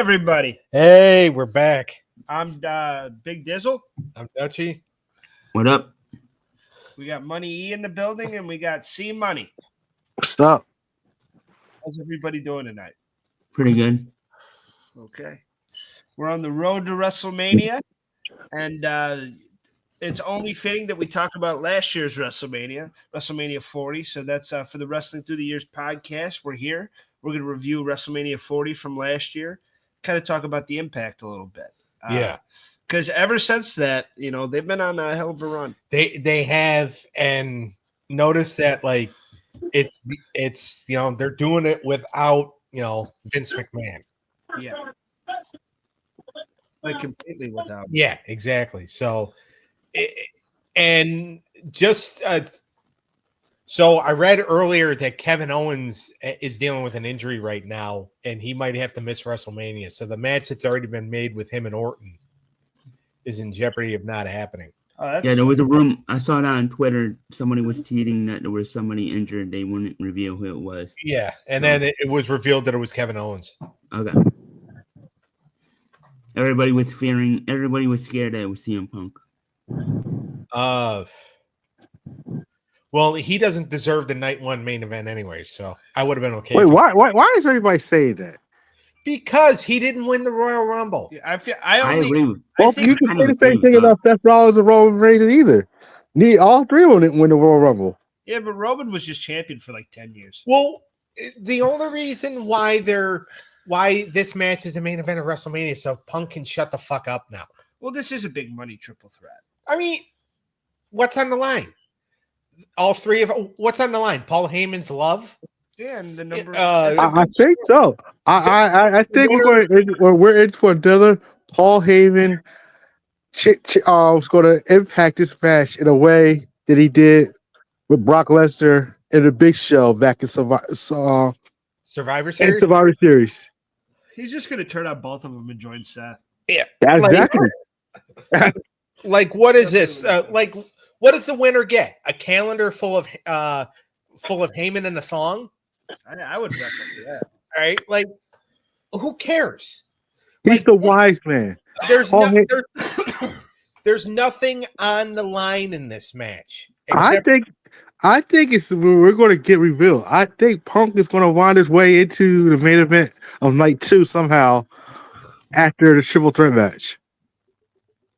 everybody? Hey, we're back. I'm Big Dizzle. I'm Dutchy. What up? We got MoneyE in the building, and we got C Money. What's up? How's everybody doing tonight? Pretty good. Okay. We're on the road to WrestleMania, and it's only fitting that we talk about last year's WrestleMania 40. So that's for the Wrestling Through the Years podcast. We're here. We're going to review WrestleMania 40 from last year, kind of talk about the impact a little bit. Yeah. Because ever since that, they've been on a hell of a run. They have, and notice that like it's they're doing it without Vince McMahon. Yeah. Like completely without. Yeah, exactly. So, and just so I read earlier that Kevin Owens is dealing with an injury right now, and he might have to miss WrestleMania. So the match that's already been made with him and Orton is in jeopardy of not happening. Oh, Yeah, there was a room. I saw that on Twitter. Somebody was tweeting that there was somebody injured. They wouldn't reveal who it was. Yeah, and then it was revealed that it was Kevin Owens. Okay. Everybody was scared that it was CM Punk. Well, he doesn't deserve the night one main event anyway, so I would have been okay. Wait, why is everybody saying that? Because he didn't win the Royal Rumble. I agree with. Well, you can say the same thing about Seth Rollins and Roman Reigns either. All three of them didn't win the Royal Rumble. Yeah, but Roman was just champion for like 10 years. Well, the only reason why this match is the main event of WrestleMania is so Punk can shut the fuck up now. Well, this is a big money triple threat. I mean, what's on the line? All three of what's on the line? Paul Heyman's love. Yeah, and the number. I think so. I think we're in for another Paul Heyman. Was going to impact this match in a way that he did with Brock Lesnar in the Big Show back in Survivor Series. Survivor Series. He's just going to turn out both of them and join Seth. Yeah, exactly. Like, what is this? What does the winner get? A calendar full of Heyman and a thong? I would wrestle for that. All right, like, who cares? He's the wise man. There's nothing on the line in this match. I think it's we're going to get revealed. I think Punk is going to wind his way into the main event of night 2 somehow after the triple threat match.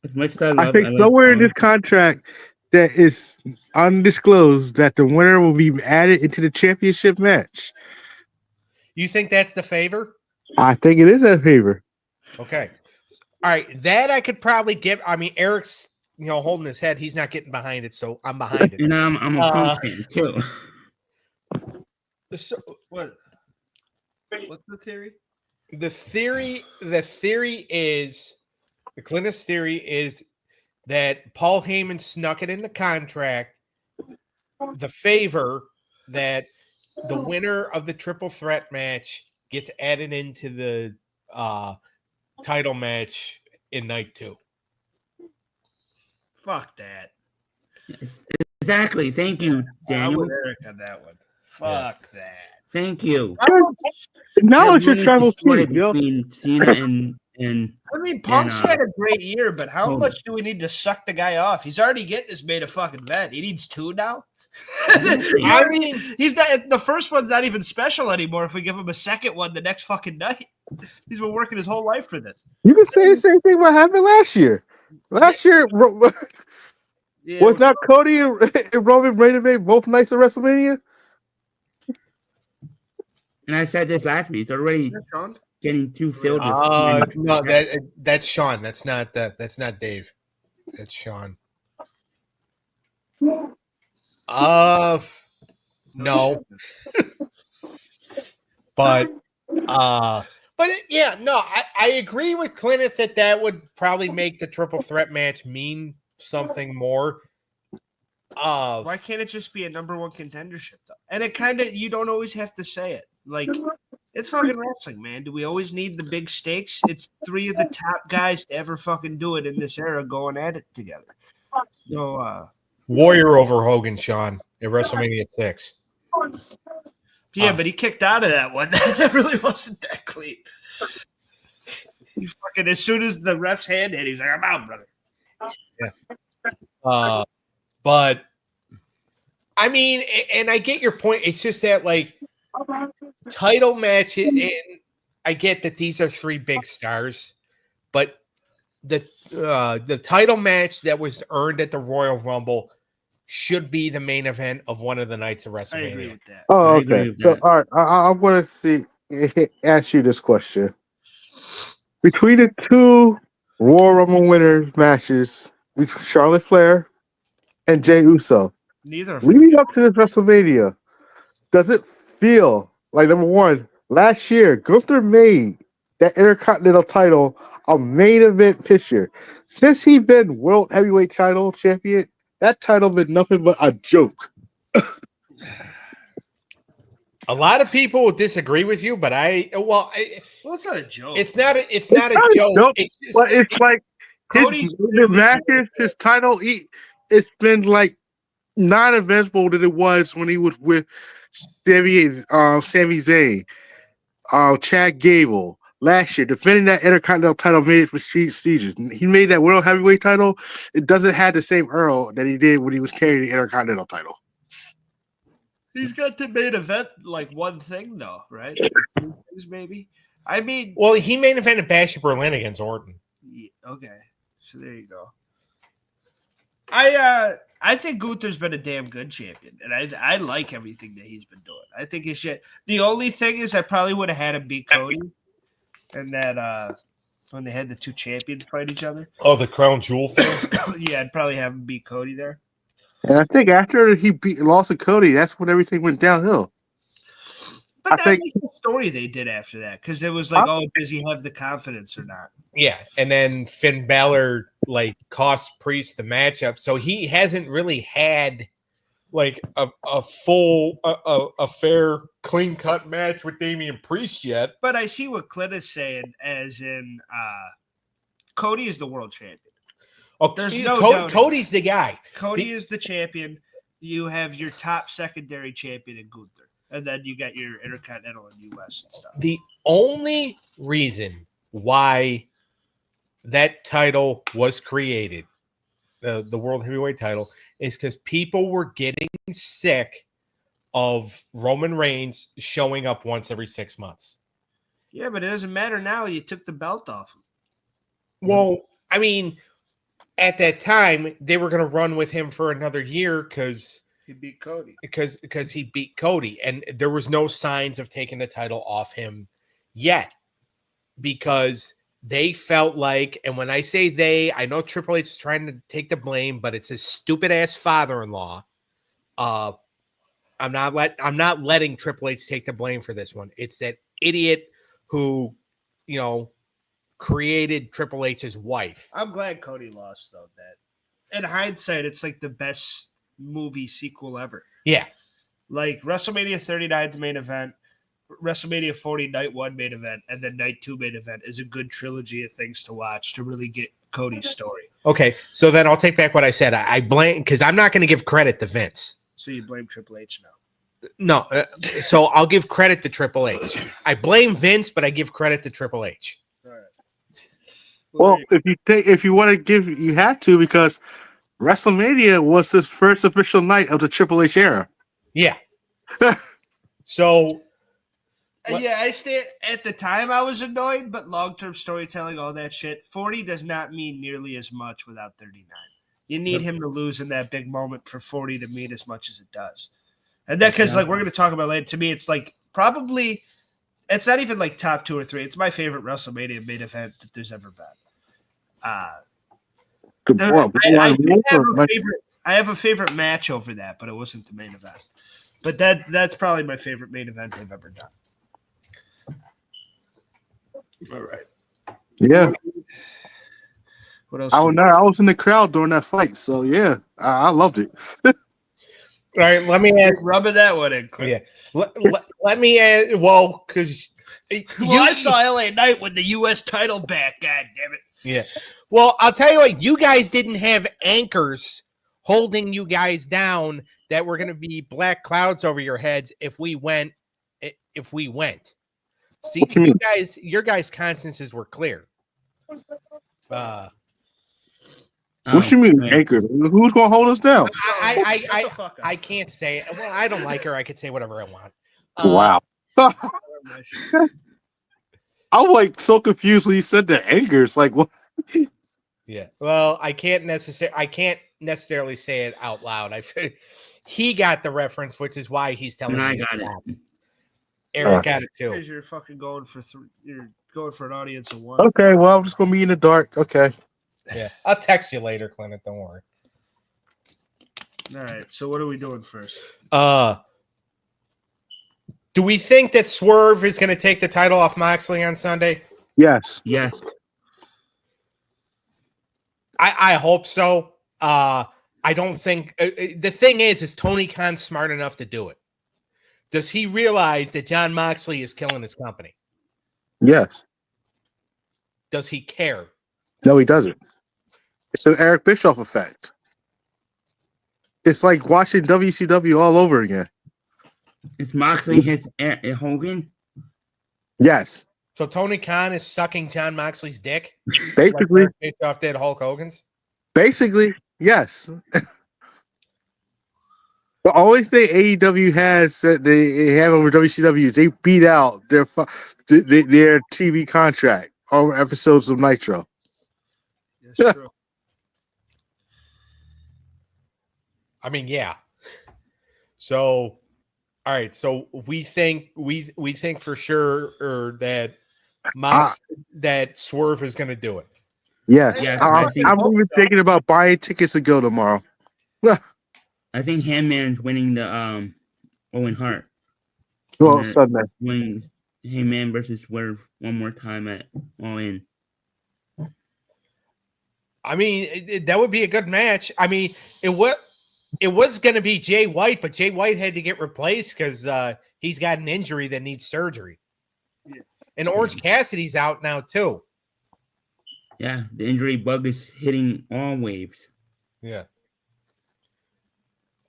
As much as I think somewhere in this contract that is undisclosed that the winner will be added into the championship match. You think that's the favor? I think it is a favor. Okay. All right. That I could probably get. I mean, Eric's holding his head. He's not getting behind it, so I'm behind it. And I'm a Punk fan too. So, what? What's the theory? The theory is the Cleneth's theory is that Paul Heyman snuck it in the contract, the favor that the winner of the triple threat match gets added into the title match in night 2. Fuck that. Yes, exactly. Thank you, Daniel. I'm with Eric on that one. Fuck that. Thank you. Now it's your travel team, between Cena and I mean, Punk's had a great year, but how much do we need to suck the guy off? He's already getting us made a fucking vet. He needs 2 now. I mean, he's not. The first one's not even special anymore. If we give him a second one the next fucking night, he's been working his whole life for this. You can say the same thing what happened last year. Last year was not Cody and Roman Reigns made both nights of WrestleMania. And I said this last week. It's already getting too filled. No, that's Sean. That's not Dave. That's Sean. No. but yeah, no, I agree with Cleneth that would probably make the triple threat match mean something more. Why can't it just be a number 1 contendership though? And it kind of, you don't always have to say it. Like, it's fucking wrestling, man. Do we always need the big stakes? It's 3 of the top guys to ever fucking do it in this era going at it together. So, Warrior over Hogan, Sean, at WrestleMania 6. Yeah, but he kicked out of that one. That really wasn't that clean. He fucking, as soon as the ref's hand hit, he's like, I'm out, brother. But I mean, and I get your point. It's just that like title match, and I get that these are three big stars, but the title match that was earned at the Royal Rumble should be the main event of one of the nights of WrestleMania. I agree with that. Oh, I agree okay. with So, that. all right, I want to ask you this question: between the two Royal Rumble winners matches, between Charlotte Flair and Jey Uso, Neither of them. leading up to this WrestleMania, does it feel like, number one, last year Gunther made that Intercontinental title a main event picture? Since he's been World Heavyweight Title champion, that title been nothing but a joke. A lot of people will disagree with you, but Well, it's not a joke. it's not a not a joke. joke, It's just, But it's like Cody's his matches, his title, it's been like not eventful than it was when he was with Sami Zayn, Chad Gable last year, defending that Intercontinental title made it for prestigious. He made that World Heavyweight title. It doesn't have the same Earl that he did when he was carrying the Intercontinental title. He's got the main event like one thing though, right? Two things maybe. I mean, well, he main evented Bash at Berlin against Orton. yeah, okay, so there you go. I think Gunther's been a damn good champion, and I like everything that he's been doing. I think he should. The only thing is, I probably would have had him beat Cody, and that when they had the two champions fight each other. Oh, the crown jewel thing. Yeah, I'd probably have him beat Cody there. And I think after he lost to Cody, that's when everything went downhill. But I that's think- like the story they did after that, because it was like, oh, does he have the confidence or not? Yeah, and then Finn Balor like cost Priest the matchup, so he hasn't really had like a full a fair clean cut match with Damian Priest yet. But I see what Cleneth is saying, as in Cody is the world champion. Oh, There's no doubt. Cody's the guy. Cody is the champion. You have your top secondary champion in Gunther, and then you got your Intercontinental and US and stuff. The only reason why that title was created, the World Heavyweight title, is because people were getting sick of Roman Reigns showing up once every 6 months. Yeah, but it doesn't matter now. You took the belt off him. Well, I mean, at that time, they were going to run with him for another year because He beat Cody. he beat Cody, and there was no signs of taking the title off him yet, because they felt like, and when I say they, I know Triple H is trying to take the blame, but it's his stupid ass father-in-law. I'm not letting Triple H take the blame for this one. It's that idiot who, created Triple H's wife. I'm glad Cody lost, though. That in hindsight, it's like the best movie sequel ever. Yeah. Like WrestleMania 39's main event, WrestleMania 40 night one main event, and then night two main event is a good trilogy of things to watch to really get Cody's story. Okay, so then I'll take back what I said. I blame, because I'm not going to give credit to Vince. So you blame Triple H now? No, so I'll give credit to Triple H. I blame Vince, but I give credit to Triple H. All right. Well, if you want to give, you have to, because WrestleMania was his first official night of the Triple H era. Yeah. So yeah, I stand at the time I was annoyed, but long-term storytelling, all that shit, 40 does not mean nearly as much without 39. You need him to lose in that big moment for 40 to mean as much as it does. And that, because like we're going to talk about later, to me, it's like probably, it's not even like top 2 or 3. It's my favorite WrestleMania main event that there's ever been. I have a favorite match over that, but it wasn't the main event. But that's probably my favorite main event they've ever done. All right. Yeah. What else? I was in the crowd during that fight, so yeah, I loved it. all right, let me ask. Rubbing that one in, Clint. Yeah. Let me ask. Well, because I saw LA Knight with the U.S. title back. God damn it. Yeah. Well, I'll tell you what. You guys didn't have anchors holding you guys down that were going to be black clouds over your heads if we went. See, What you mean? your guys' consciences were clear. What you mean, man. anchor? Who's gonna hold us down? Shut the fuck up. I can't say it. Well, I don't like her. I could say whatever I want. Wow. I'm like so confused when you said the anchors. Like what? Yeah. Well, I can't necessarily say it out loud. He got the reference, which is why he's telling And I me. got it. Eric got it too. Because you're fucking going for you're going for an audience of one. Okay, well I'm just gonna be in the dark. Okay. Yeah. I'll text you later, Cleneth. Don't worry. All right. So what are we doing first? Do we think that Swerve is going to take the title off Moxley on Sunday? Yes. Yes. I hope so. I don't think the thing is Tony Khan smart enough to do it? Does he realize that John Moxley is killing his company? Yes. Does he care? No, he doesn't. It's an Eric Bischoff effect. It's like watching WCW all over again. Is Moxley his Hogan? Yes. So Tony Khan is sucking John Moxley's dick? Basically. Like Eric Bischoff did Hulk Hogan's? Basically, yes. The only thing AEW has that they have over WCW is they beat out their TV contract over episodes of Nitro. That's true. I mean, yeah. So, all right. So we think for sure that that Swerve is going to do it. Yes, Yeah, I'm even thinking about buying tickets to go tomorrow. I think Hangman's winning the Owen Hart. Well, Sunday. Winning Hangman versus Swerve one more time at All In. I mean, that would be a good match. I mean, it was going to be Jay White, but Jay White had to get replaced because he's got an injury that needs surgery. Yeah. And Orange Cassidy's out now too. Yeah, the injury bug is hitting all waves. Yeah.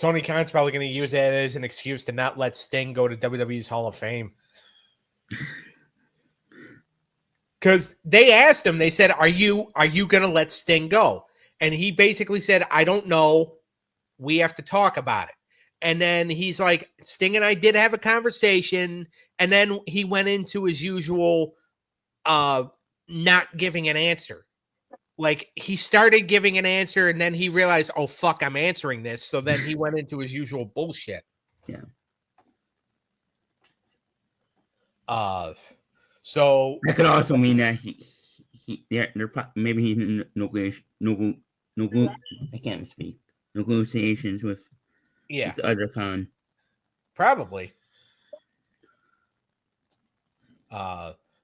Tony Khan's probably going to use that as an excuse to not let Sting go to WWE's Hall of Fame. Because they asked him, they said, are you going to let Sting go? And he basically said, I don't know. We have to talk about it. And then he's like, Sting and I did have a conversation. And then he went into his usual not giving an answer. Like he started giving an answer and then he realized, oh, fuck, I'm answering this. So then he went into his usual bullshit. Yeah. So that could also mean that maybe he's in I can't speak. Negotiations with the other con. Probably.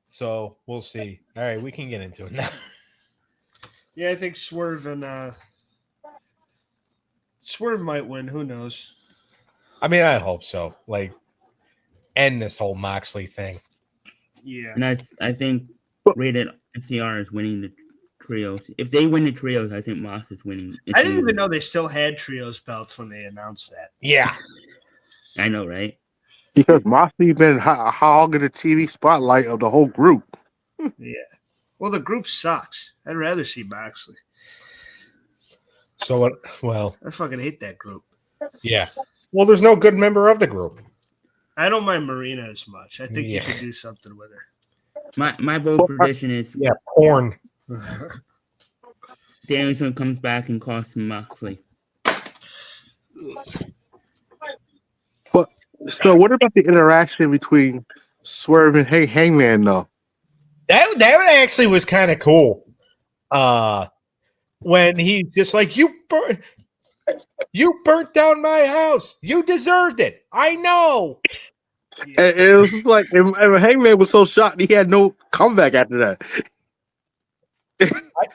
So we'll see. All right, we can get into it now. Yeah, I think Swerve and Swerve might win. Who knows? I mean, I hope so. Like, end this whole Moxley thing. Yeah. And I think Rated FTR is winning the trios. If they win the trios, I think Mox is winning. I didn't even know they still had trios belts when they announced that. Yeah. I know, right? Because Moxley been hogging the TV spotlight of the whole group. Yeah. Well, the group sucks. I'd rather see Moxley. So what? Well, I fucking hate that group. Yeah. Well, there's no good member of the group. I don't mind Marina as much. I think you could do something with her. My bold prediction is porn. Danielson comes back and costs Moxley. But so, what about the interaction between Swerve and Hangman, though? That actually was kind of cool. When he's just like, you burnt down my house. You deserved it. I know. And it was just like, and Hangman was so shocked he had no comeback after that.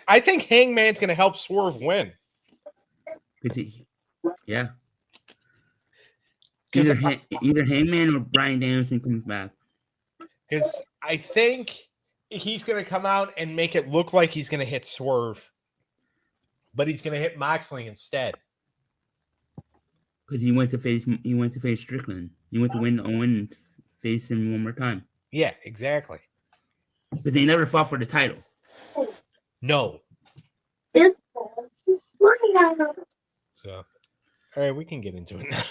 I think Hangman's going to help Swerve win. Yeah. Either Hangman or Bryan Danielson comes back. Because I think he's going to come out and make it look like he's going to hit Swerve, but he's going to hit Moxley instead. Because he wants to face Strickland. He wants to win Owen and face him one more time. Yeah, exactly. Because they never fought for the title. No. So, all right, we can get into it now.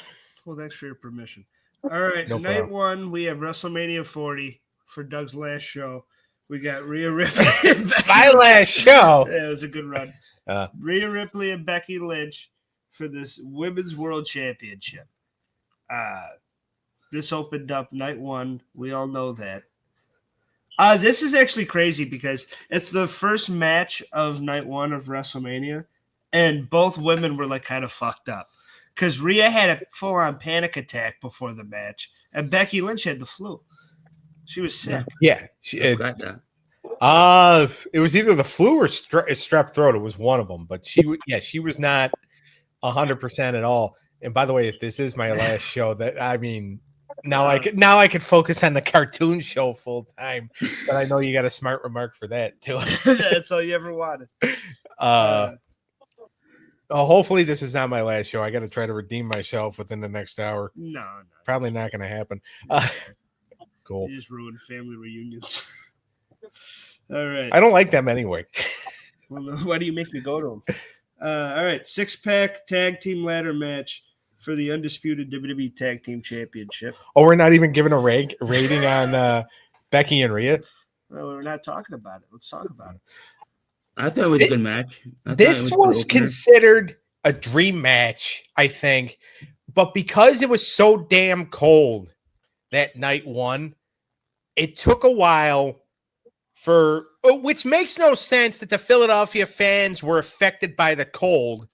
Well, thanks for your permission. All right, No night problem. one, we have WrestleMania 40 for Doug's last show. We got Rhea Ripley. And Becky My last show. Yeah, it was a good run. Rhea Ripley and Becky Lynch for this Women's World Championship. This opened up night one. We all know that. This is actually crazy because it's the first match of night one of WrestleMania, and both women were like kind of fucked up because Rhea had a full-on panic attack before the match, and Becky Lynch had the flu. She was sick. Yeah, I got that. it was either the flu or strep throat. It was one of them, but she was not 100% at all. And by the way, if this is my last show, now I could focus on the cartoon show full time. But I know you got a smart remark for that too. That's all you ever wanted. Hopefully this is not my last show. I got to try to redeem myself within the next hour. No. Probably not going to happen. Cool. You just ruined family reunions. All right. I don't like them anyway. Well, why do you make me go to them? All right. 6-pack tag team ladder match for the undisputed WWE Tag Team Championship. Oh, we're not even giving a rating on Becky and Rhea? Well, we're not talking about it. Let's talk about it. I thought it was a good match. This was considered a dream match, I think. But because it was so damn cold that night one, it took a while which makes no sense that the Philadelphia fans were affected by the cold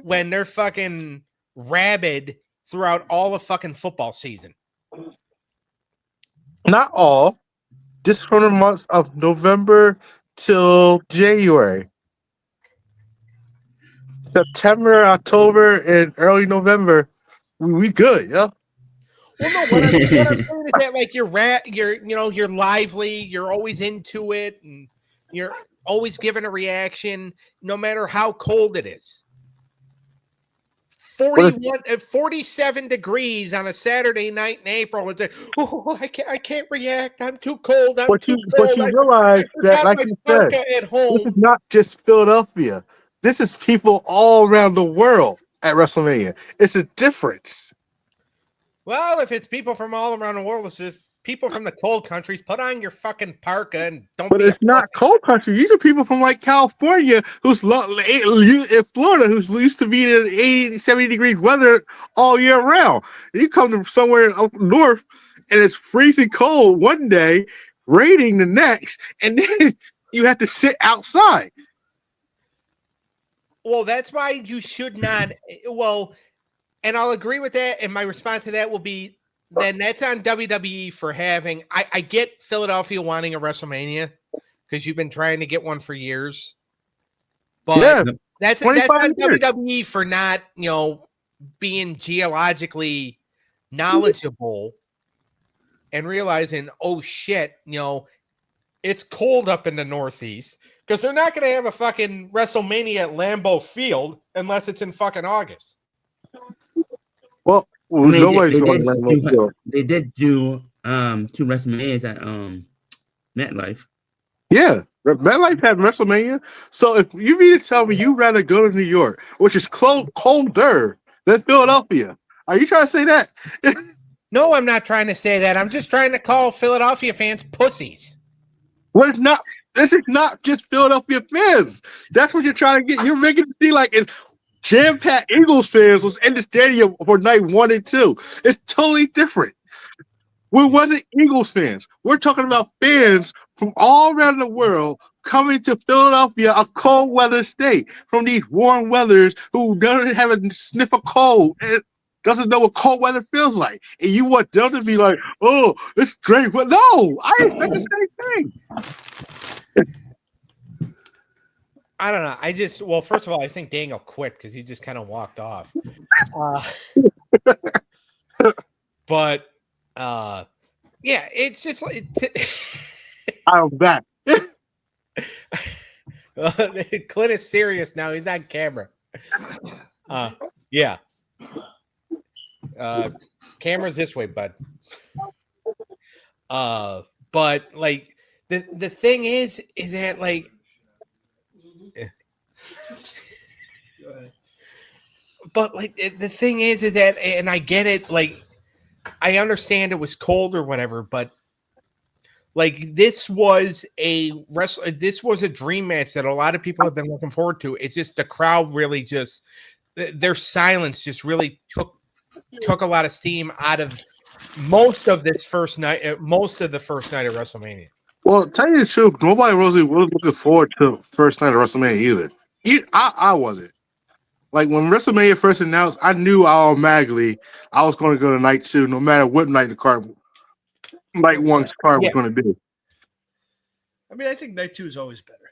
when they're fucking rabid throughout all the fucking football season. Not all. Just from the months of November till January. September, October, and early November, we good, yeah. Well, no, what I'm saying is that like you're lively, you're always into it, and you're always giving a reaction, no matter how cold it is. 47 degrees on a Saturday night in April. It's like, I can't react. I'm too cold. But you realize that, like you said, at home. this is not just Philadelphia. This is people all around the world at WrestleMania. It's a difference. Well, if it's people from all around the world, if people from the cold countries, put on your fucking parka and don't. But it's not cold country. These are people from like California in Florida who's used to be in 80, 70 degree weather all year round. You come to somewhere up north and it's freezing cold one day, raining the next, and then you have to sit outside. Well, that's why you should not. Well, and I'll agree with that. And my response to that will be, then that's on WWE for having. I get Philadelphia wanting a WrestleMania because you've been trying to get one for years. But yeah, that's on years. WWE for not, being geologically knowledgeable and realizing, oh shit, it's cold up in the Northeast. Because they're not going to have a fucking WrestleMania at Lambeau Field unless it's in fucking August. Well, nobody's going to Lambeau Field. They did do 2 WrestleManias at MetLife. Yeah, MetLife had WrestleMania. So if you mean to tell me you'd rather go to New York, which is colder than Philadelphia, are you trying to say that? No, I'm not trying to say that. I'm just trying to call Philadelphia fans pussies. Well, it's not. This is not just Philadelphia fans. That's what you're trying to get. You're making it seem like it's jam-packed Eagles fans was in the stadium for night 1 and 2. It's totally different. We wasn't Eagles fans. We're talking about fans from all around the world coming to Philadelphia, a cold weather state, from these warm weathers who doesn't have a sniff of cold and doesn't know what cold weather feels like. And you want them to be like, oh, it's great. But no, I expect the same thing. I don't know. Well, first of all, I think Daniel quit because he just kind of walked off. But yeah, it's just like I'm back. Clint is serious now. He's on camera. Yeah. Camera's this way, bud. But like the thing is that like Go ahead. But like the thing is that, and I get it. Like, I understand it was cold or whatever, but like this was this was a dream match that a lot of people have been looking forward to. It's just the crowd really just their silence just really took a lot of steam out of most of the first night of WrestleMania. Well, tell you the truth, nobody really was looking forward to first night of WrestleMania either. I wasn't. Like when WrestleMania first announced, I knew automatically I was going to go to night 2, no matter what night the card, night 1's card was going to be. I mean, I think night 2 is always better.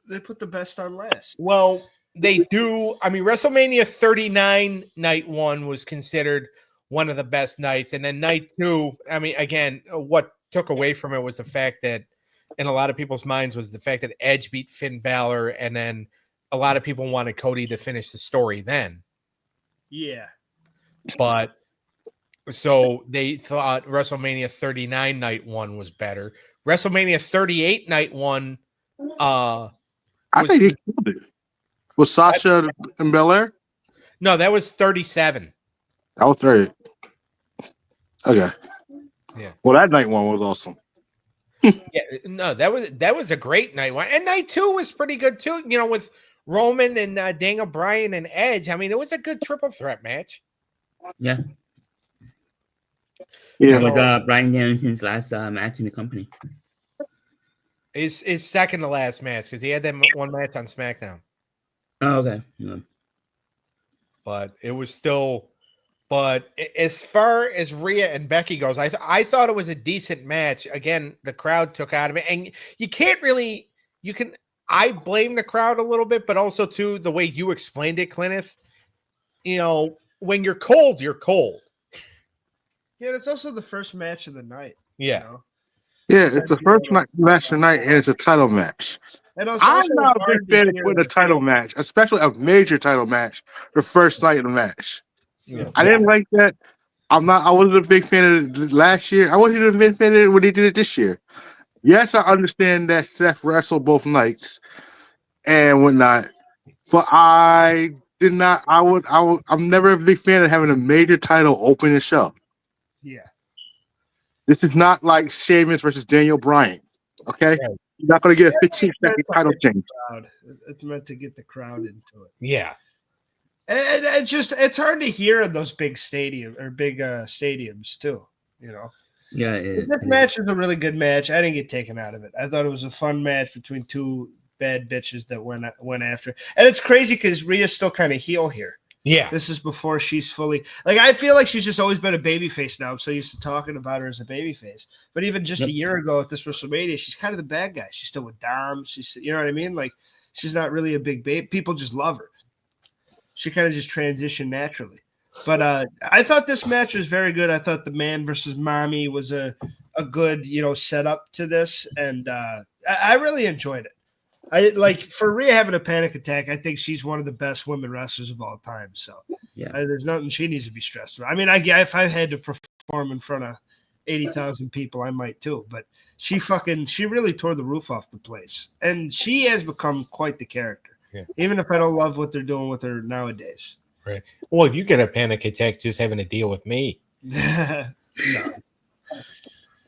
They put the best on last. Well, they do. I mean, WrestleMania 39 night 1 was considered one of the best nights, and then night 2. I mean, again, what took away from it was the fact that, in a lot of people's minds, was the fact that Edge beat Finn Balor, and then a lot of people wanted Cody to finish the story then. Yeah. But so they thought WrestleMania 39 night 1 was better. WrestleMania 38 night 1 I think he killed it. Was Sasha and Belair? No, that was 37. That was 30. Okay. Yeah. Well, that night 1 was awesome. Yeah, no, that was a great night 1. And night 2 was pretty good too, you know, with Roman and Daniel Bryan and Edge. I mean, it was a good triple threat match. Yeah. Yeah. It was Bryan Danielson's last match in the company. His second to last match, because he had that one match on SmackDown. Oh, okay. Yeah. But it was still. But as far as Rhea and Becky goes, I thought it was a decent match. Again, the crowd took out of it, and you can't really. You can. I blame the crowd a little bit, but also too the way you explained it, Cleneth. You know, when you're cold, you're cold. Yeah, it's also the first match of the night. Yeah. You know? Yeah, it's the first match tonight, and it's a title match. And I'm not a big fan of putting a title match, especially a major title match, the first night of the match. Yeah. I didn't like that. I wasn't a big fan of it last year. I wasn't even a big fan of it when they did it this year. Yes, I understand that Seth wrestled both nights and whatnot, but I did not. I'm never a big fan of having a major title open the show. Yeah. This is not like Sheamus versus Daniel Bryan. Okay, Right. you're not going to get a 15-second title change. It's meant to get the crowd into it. Yeah. And it's hard to hear in those big stadiums too. You know. Yeah. This match was a really good match. I didn't get taken out of it. I thought it was a fun match between two bad bitches that went after. And it's crazy because Rhea's still kind of heel here. Yeah. This is before she's fully I feel like she's just always been a babyface now. I'm so used to talking about her as a babyface. But even just a year ago at this WrestleMania, she's kind of the bad guy. She's still with Dom. She's, you know what I mean? Like, she's not really a big baby. People just love her. She kind of just transitioned naturally. But I thought this match was very good. I thought the man versus mommy was a good, setup to this. And I really enjoyed it. I like for Rhea having a panic attack. I think she's one of the best women wrestlers of all time. So Yeah. There's nothing she needs to be stressed about. I mean, if I had to perform in front of 80,000 people, I might too. But she really tore the roof off the place, and she has become quite the character. Yeah. Even if I don't love what they're doing with her nowadays. Right. Well, you get a panic attack just having to deal with me. No.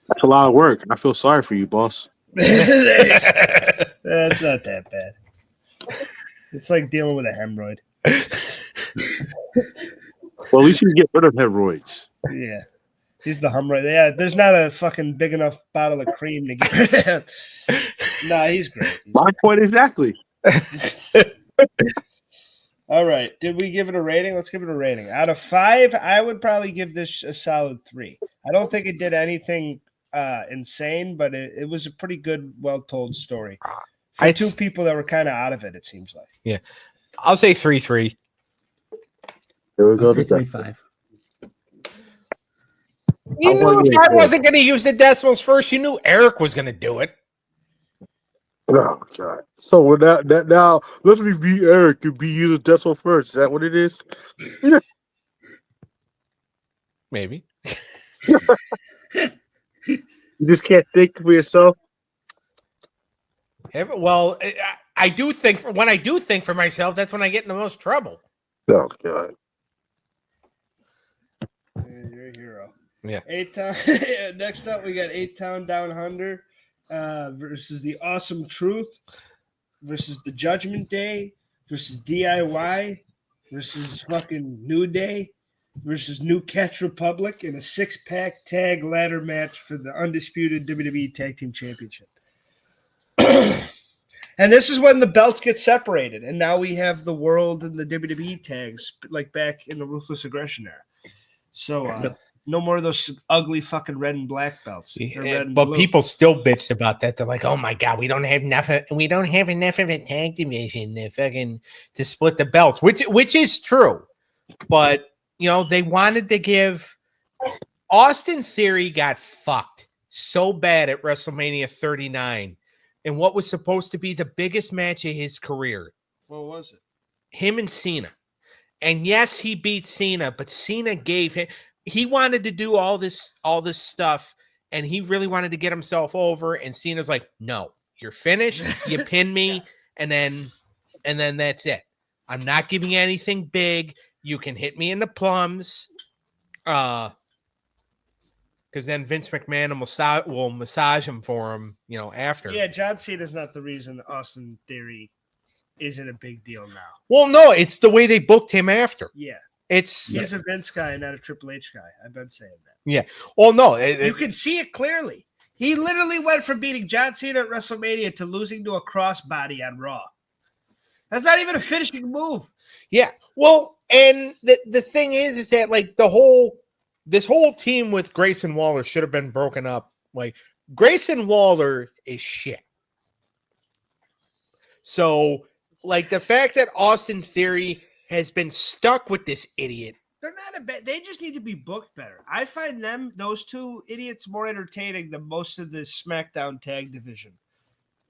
That's a lot of work. I feel sorry for you, boss. That's not that bad. It's like dealing with a hemorrhoid. Well, at least you can get rid of hemorrhoids. Yeah. He's the hemorrhoid. Yeah, there's not a fucking big enough bottle of cream to get rid of him. Nah, he's great. My point exactly. All right. Did we give it a rating? Let's give it a rating. Out of 5, I would probably give this a solid 3. I don't think it did anything insane, but it was a pretty good, well-told story. For two people that were kind of out of it seems like. Yeah. I'll say 3-3. There we go. 3.5. You knew if I wasn't going to use the decimals first, you knew Eric was going to do it. Oh God! So with that now, let me be Eric and be you the decimal first. Is that what it is? Maybe. You just can't think for yourself. Well, I do think when I do think for myself, that's when I get in the most trouble. Oh God. Yeah, you're a hero. Yeah. Town. Next up, we got 8-Town Down Under versus the Awesome Truth versus the Judgment Day versus DIY versus fucking New Day versus New Catch Republic in a 6-pack tag ladder match for the undisputed WWE Tag Team Championship. And this is when the belts get separated, and now we have the world and the WWE tags like back in the Ruthless Aggression era. So no more of those ugly fucking red and black belts. Or red and But blue. people still bitched about that. They're like, "Oh my god, we don't have enough of a tag division to split the belts," which is true. But they wanted to give Austin Theory got fucked so bad at WrestleMania 39 in what was supposed to be the biggest match of his career. What was it? Him and Cena. And yes, he beat Cena, but Cena gave him. He wanted to do all this stuff, and he really wanted to get himself over. And Cena's like, "No, you're finished. You pin me, and then that's it. I'm not giving you anything big. You can hit me in the plums, because then Vince McMahon will massage him for him, after." Yeah, John Cena's not the reason Austin Theory isn't a big deal now. Well, no, it's the way they booked him after. Yeah. He's a Vince guy, not a Triple H guy. I've been saying that. Yeah. Well, no. You can see it clearly. He literally went from beating John Cena at WrestleMania to losing to a crossbody on Raw. That's not even a finishing move. Yeah. Well, and the thing is that like this whole team with Grayson Waller should have been broken up. Like Grayson Waller is shit. So like the fact that Austin Theory has been stuck with this idiot. They're not a bad. They just need to be booked better. I find those two idiots, more entertaining than most of the SmackDown tag division.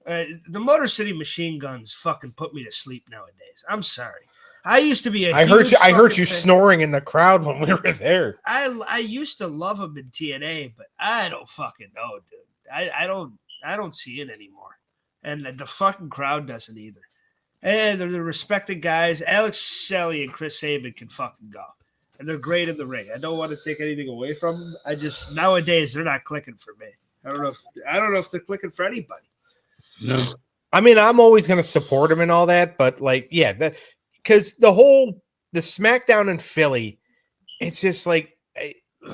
The Motor City Machine Guns fucking put me to sleep nowadays. I'm sorry. I used to be a. I heard you snoring in the crowd when we were there. I used to love them in TNA, but I don't fucking know, dude. I don't see it anymore, and the fucking crowd doesn't either. And they're the respected guys. Alex Shelley and Chris Sabin can fucking go. And they're great in the ring. I don't want to take anything away from them. I just nowadays they're not clicking for me. I don't know if they're clicking for anybody. No. I mean, I'm always gonna support them and all that, but like, yeah, because the SmackDown in Philly, it's just like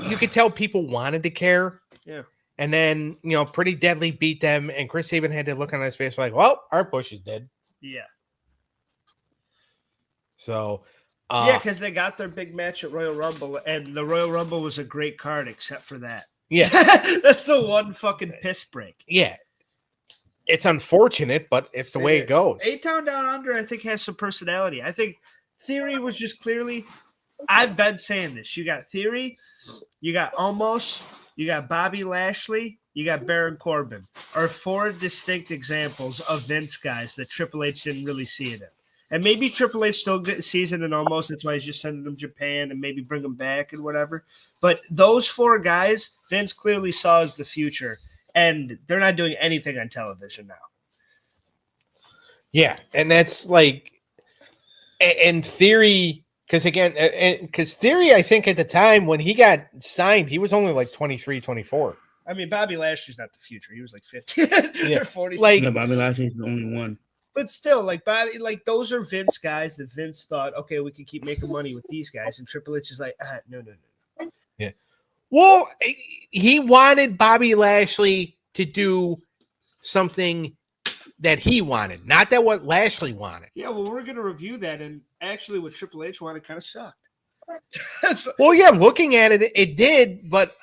you could tell people wanted to care. Yeah. And then Pretty Deadly beat them, and Chris Sabin had to look on his face like, "Well, our push is dead." Yeah. So, because they got their big match at Royal Rumble, and the Royal Rumble was a great card, except for that. Yeah, that's the one fucking piss break. Yeah, it's unfortunate, but it's the way it goes. 8-Town Down Under, I think, has some personality. I think Theory was just clearly. I've been saying this. You got Theory, you got Omos, you got Bobby Lashley, you got Baron Corbin, are 4 distinct examples of Vince guys that Triple H didn't really see it in. And maybe Triple H still sees it in Omos. That's why he's just sending them Japan and maybe bring them back and whatever. But those 4 guys, Vince clearly saw as the future, and they're not doing anything on television now. Yeah, and that's like, and Theory, because Theory, I think at the time when he got signed, he was only like 23, 24. I mean, Bobby Lashley's not the future. He was like 50 or 40. Like, no, Bobby Lashley's the only one. But still, like Bobby, like those are Vince guys that Vince thought, okay, we can keep making money with these guys, and Triple H is like, no. Yeah. Well, he wanted Bobby Lashley to do something that he wanted, not that what Lashley wanted. Yeah, well, we're gonna review that, and actually, what Triple H wanted kind of sucked. Well, yeah, looking at it, it did, but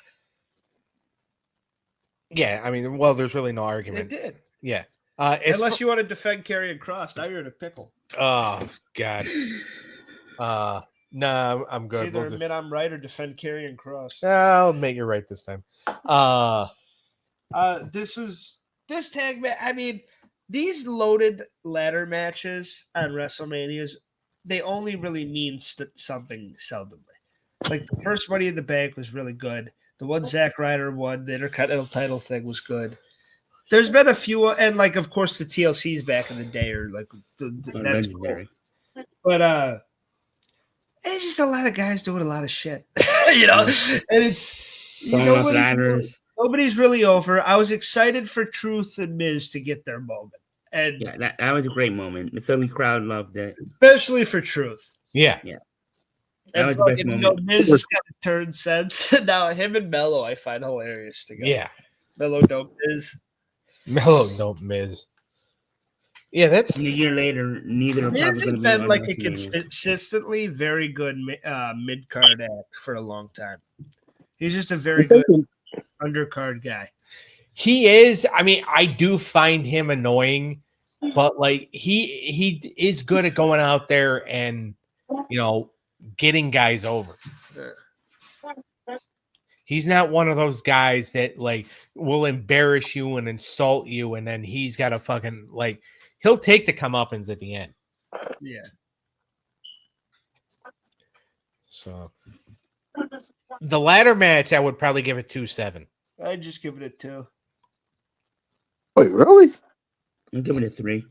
yeah, I mean, well, there's really no argument. It did. Yeah. Unless you want to defend Karrion Kross, now you're in a pickle. Oh God. No, I'm good. It's either admit I'm right or defend Karrion Kross. I'll make you right this time. This tag match. I mean, these loaded ladder matches on WrestleManias, they only really mean something seldomly. Like the first Money in the Bank was really good. The one Zack Ryder won, the Intercontinental title thing was good. There's been a few, and like of course the TLCs back in the day are like that's cool. Legendary. But it's just a lot of guys doing a lot of shit, you know. And it's nobody's really over. I was excited for Truth and Miz to get their moment, and yeah, that was a great moment. The Philly crowd loved it, especially for Truth. Yeah. That was the best moment. Miz has got to turn sense. Now him and Mello I find hilarious together. Yeah. Mello don't Miz. Mello don't Miz. Yeah, that's a year later. Neither. Miz has been like a consistently very good mid card act for a long time. He's just a very good undercard guy. He is. I mean, I do find him annoying, but like he is good at going out there and getting guys over. He's not one of those guys that like will embarrass you and insult you, and then he's got to fucking like he'll take the comeuppance at the end. Yeah. So the ladder match, I would probably give it 2.7. I'd just give it a 2. Wait, really? I'm giving it a 3.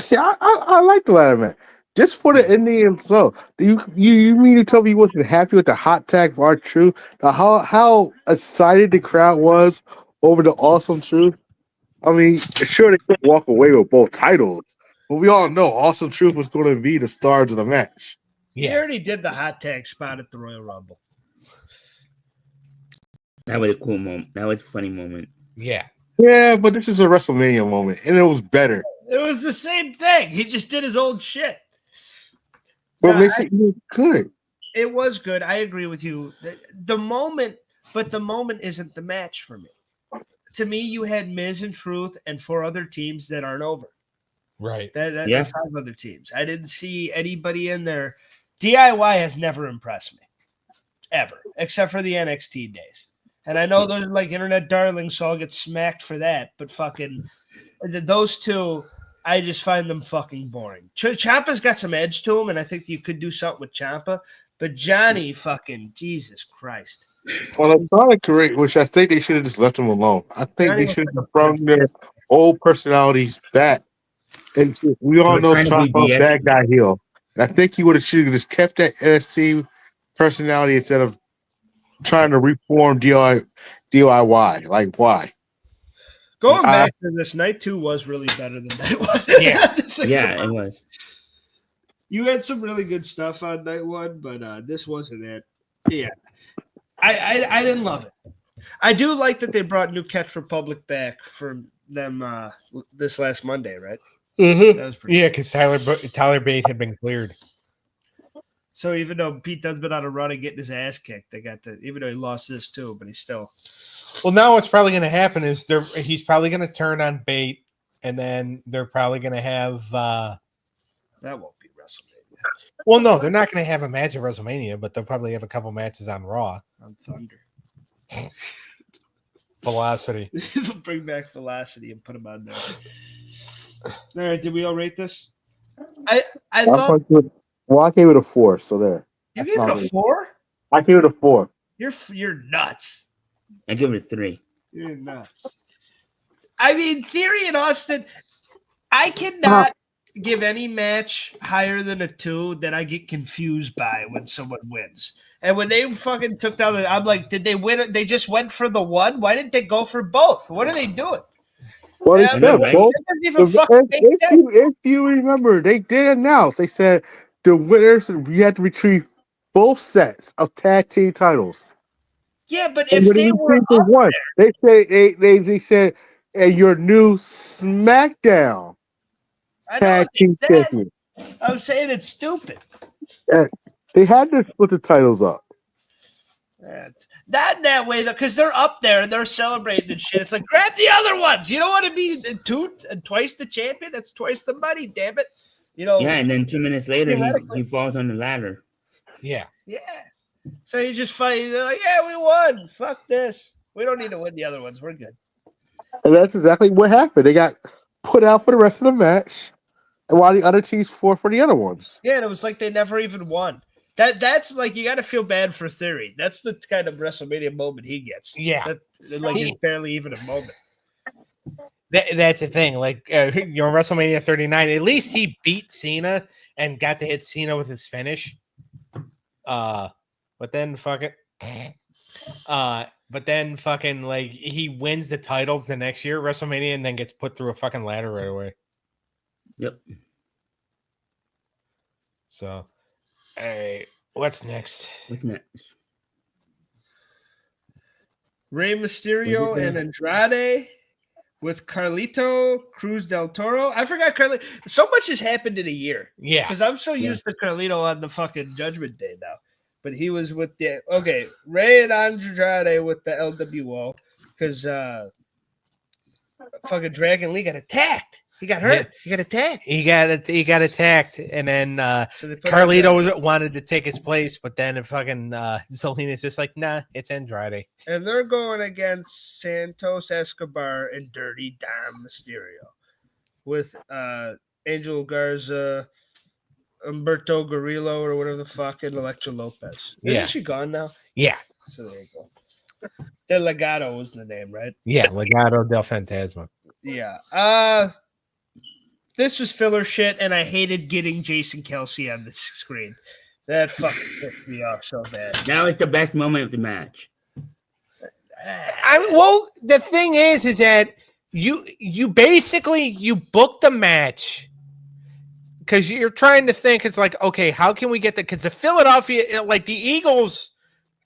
See, I like the ladder match. Just for the ending itself. You mean to tell me you wasn't happy with the hot tag of R-Truth? How excited the crowd was over the Awesome Truth? I mean, sure they couldn't walk away with both titles, but we all know Awesome Truth was going to be the stars of the match. Yeah. He already did the hot tag spot at the Royal Rumble. That was a cool moment. That was a funny moment. Yeah. Yeah, but this is a WrestleMania moment, and it was better. It was the same thing. He just did his old shit. But makes it good. It was good. I agree with you. The moment isn't the match for me. To me, you had Miz and Truth and 4 other teams that aren't over. Right. That 5 other teams. I didn't see anybody in there. DIY has never impressed me. Ever. Except for the NXT days. And I know those are like internet darlings, so I'll get smacked for that. But fucking those two, I just find them fucking boring. Ciampa's got some edge to him, and I think you could do something with Ciampa. But Johnny, fucking Jesus Christ. Well, it's not a great, which I think they should have just left him alone. I think they should have brought their old personalities back. And we all know Ciampa's bad guy heel. And I think he should have just kept that NXT personality instead of trying to reform DIY. Like, why? Going back to this, night 2 was really better than night 1. Yeah, it was. You had some really good stuff on night 1, but this wasn't it. Yeah. I didn't love it. I do like that they brought New Catch Republic back for them this last Monday, right? Mm-hmm. That was pretty cool. Because Tyler Bate had been cleared. So even though Pete Dunne's been on a run and getting his ass kicked, they got to, even though he lost this too, but he's still. Well, now what's probably going to happen is he's probably going to turn on Bate, and then they're probably going to have. That won't be WrestleMania. Well, no, they're not going to have a match at WrestleMania, but they'll probably have a couple matches on Raw. On Thunder. Velocity. They'll bring back Velocity and put him on there. All right, did we all rate this? I thought. Well, I gave it a 4, so there. You gave it a 4? I gave it a 4. You're nuts. I give it a 3. You're nuts. I mean, Theory and Austin, I cannot give any match higher than a 2 that I get confused by when someone wins. And when they fucking took down I'm like, did they win? They just went for the one? Why didn't they go for both? What are they doing? Well, if you remember, they did announce. They said the winners, you had to retrieve both sets of tag team titles. Yeah, but if they were up one, they said, and your new SmackDown tag team champion. I'm saying it's stupid. They had to split the titles up. Not that way though, because they're up there and they're celebrating and shit. It's like, grab the other ones. You don't want to be twice the champion. That's twice the money. Damn it. Yeah, and then 2 minutes later he falls on the ladder. Yeah. So he just fights. They're like, yeah, we won. Fuck this. We don't need to win the other ones. We're good. And that's exactly what happened. They got put out for the rest of the match, and while the other teams fought for the other ones. Yeah, and it was like they never even won. That's like, you got to feel bad for Theory. That's the kind of WrestleMania moment he gets. Yeah. Like it's barely even a moment. That's the thing. Like, WrestleMania 39, at least he beat Cena and got to hit Cena with his finish. But then fucking like he wins the titles the next year at WrestleMania and then gets put through a fucking ladder right away. Yep. So, hey, what's next? What's next? Rey Mysterio and Andrade with Carlito, Cruz del Toro. I forgot Carlito. So much has happened in a year. Yeah. Because I'm so used to Carlito on the fucking Judgment Day now. But he was with the Rey and Andrade with the LWO because fucking Dragon Lee got attacked. He got hurt. Yeah. He got attacked. He got attacked, and then So they put Carlito wanted to take his place, but then fucking Zelina's just like, nah, it's Andrade. And they're going against Santos Escobar and Dirty Dom Mysterio with Angel Garza, Humberto Guerrero, or whatever the fuck, and Elektra Lopez. Isn't she gone now? Yeah. So there you go. The Legado was the name, right? Yeah, Legado del Fantasma. Yeah. This was filler shit, and I hated getting Jason Kelsey on the screen. That fucking pissed me off so bad. That was the best moment of the match. Well, the thing is that you basically you booked the match because you're trying to think. It's like, okay, how can we get because the Philadelphia, like the Eagles,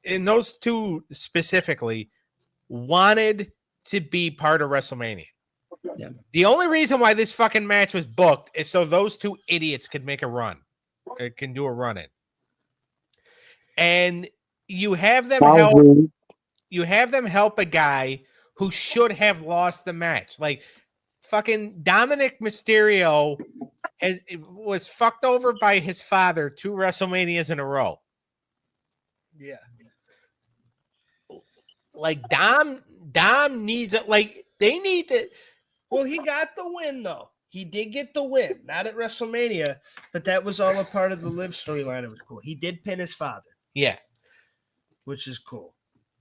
and those two specifically, wanted to be part of WrestleMania. Yeah. The only reason why this fucking match was booked is so those two idiots could make a run. It can do a run in. And you have them help a guy who should have lost the match. Like fucking Dominic Mysterio was fucked over by his father 2 WrestleManias in a row. Yeah. Like Dom needs it. Like they need to. Well, he got the win, though. He did get the win, not at WrestleMania, but that was all a part of the Liv storyline. It was cool. He did pin his father. Yeah. Which is cool.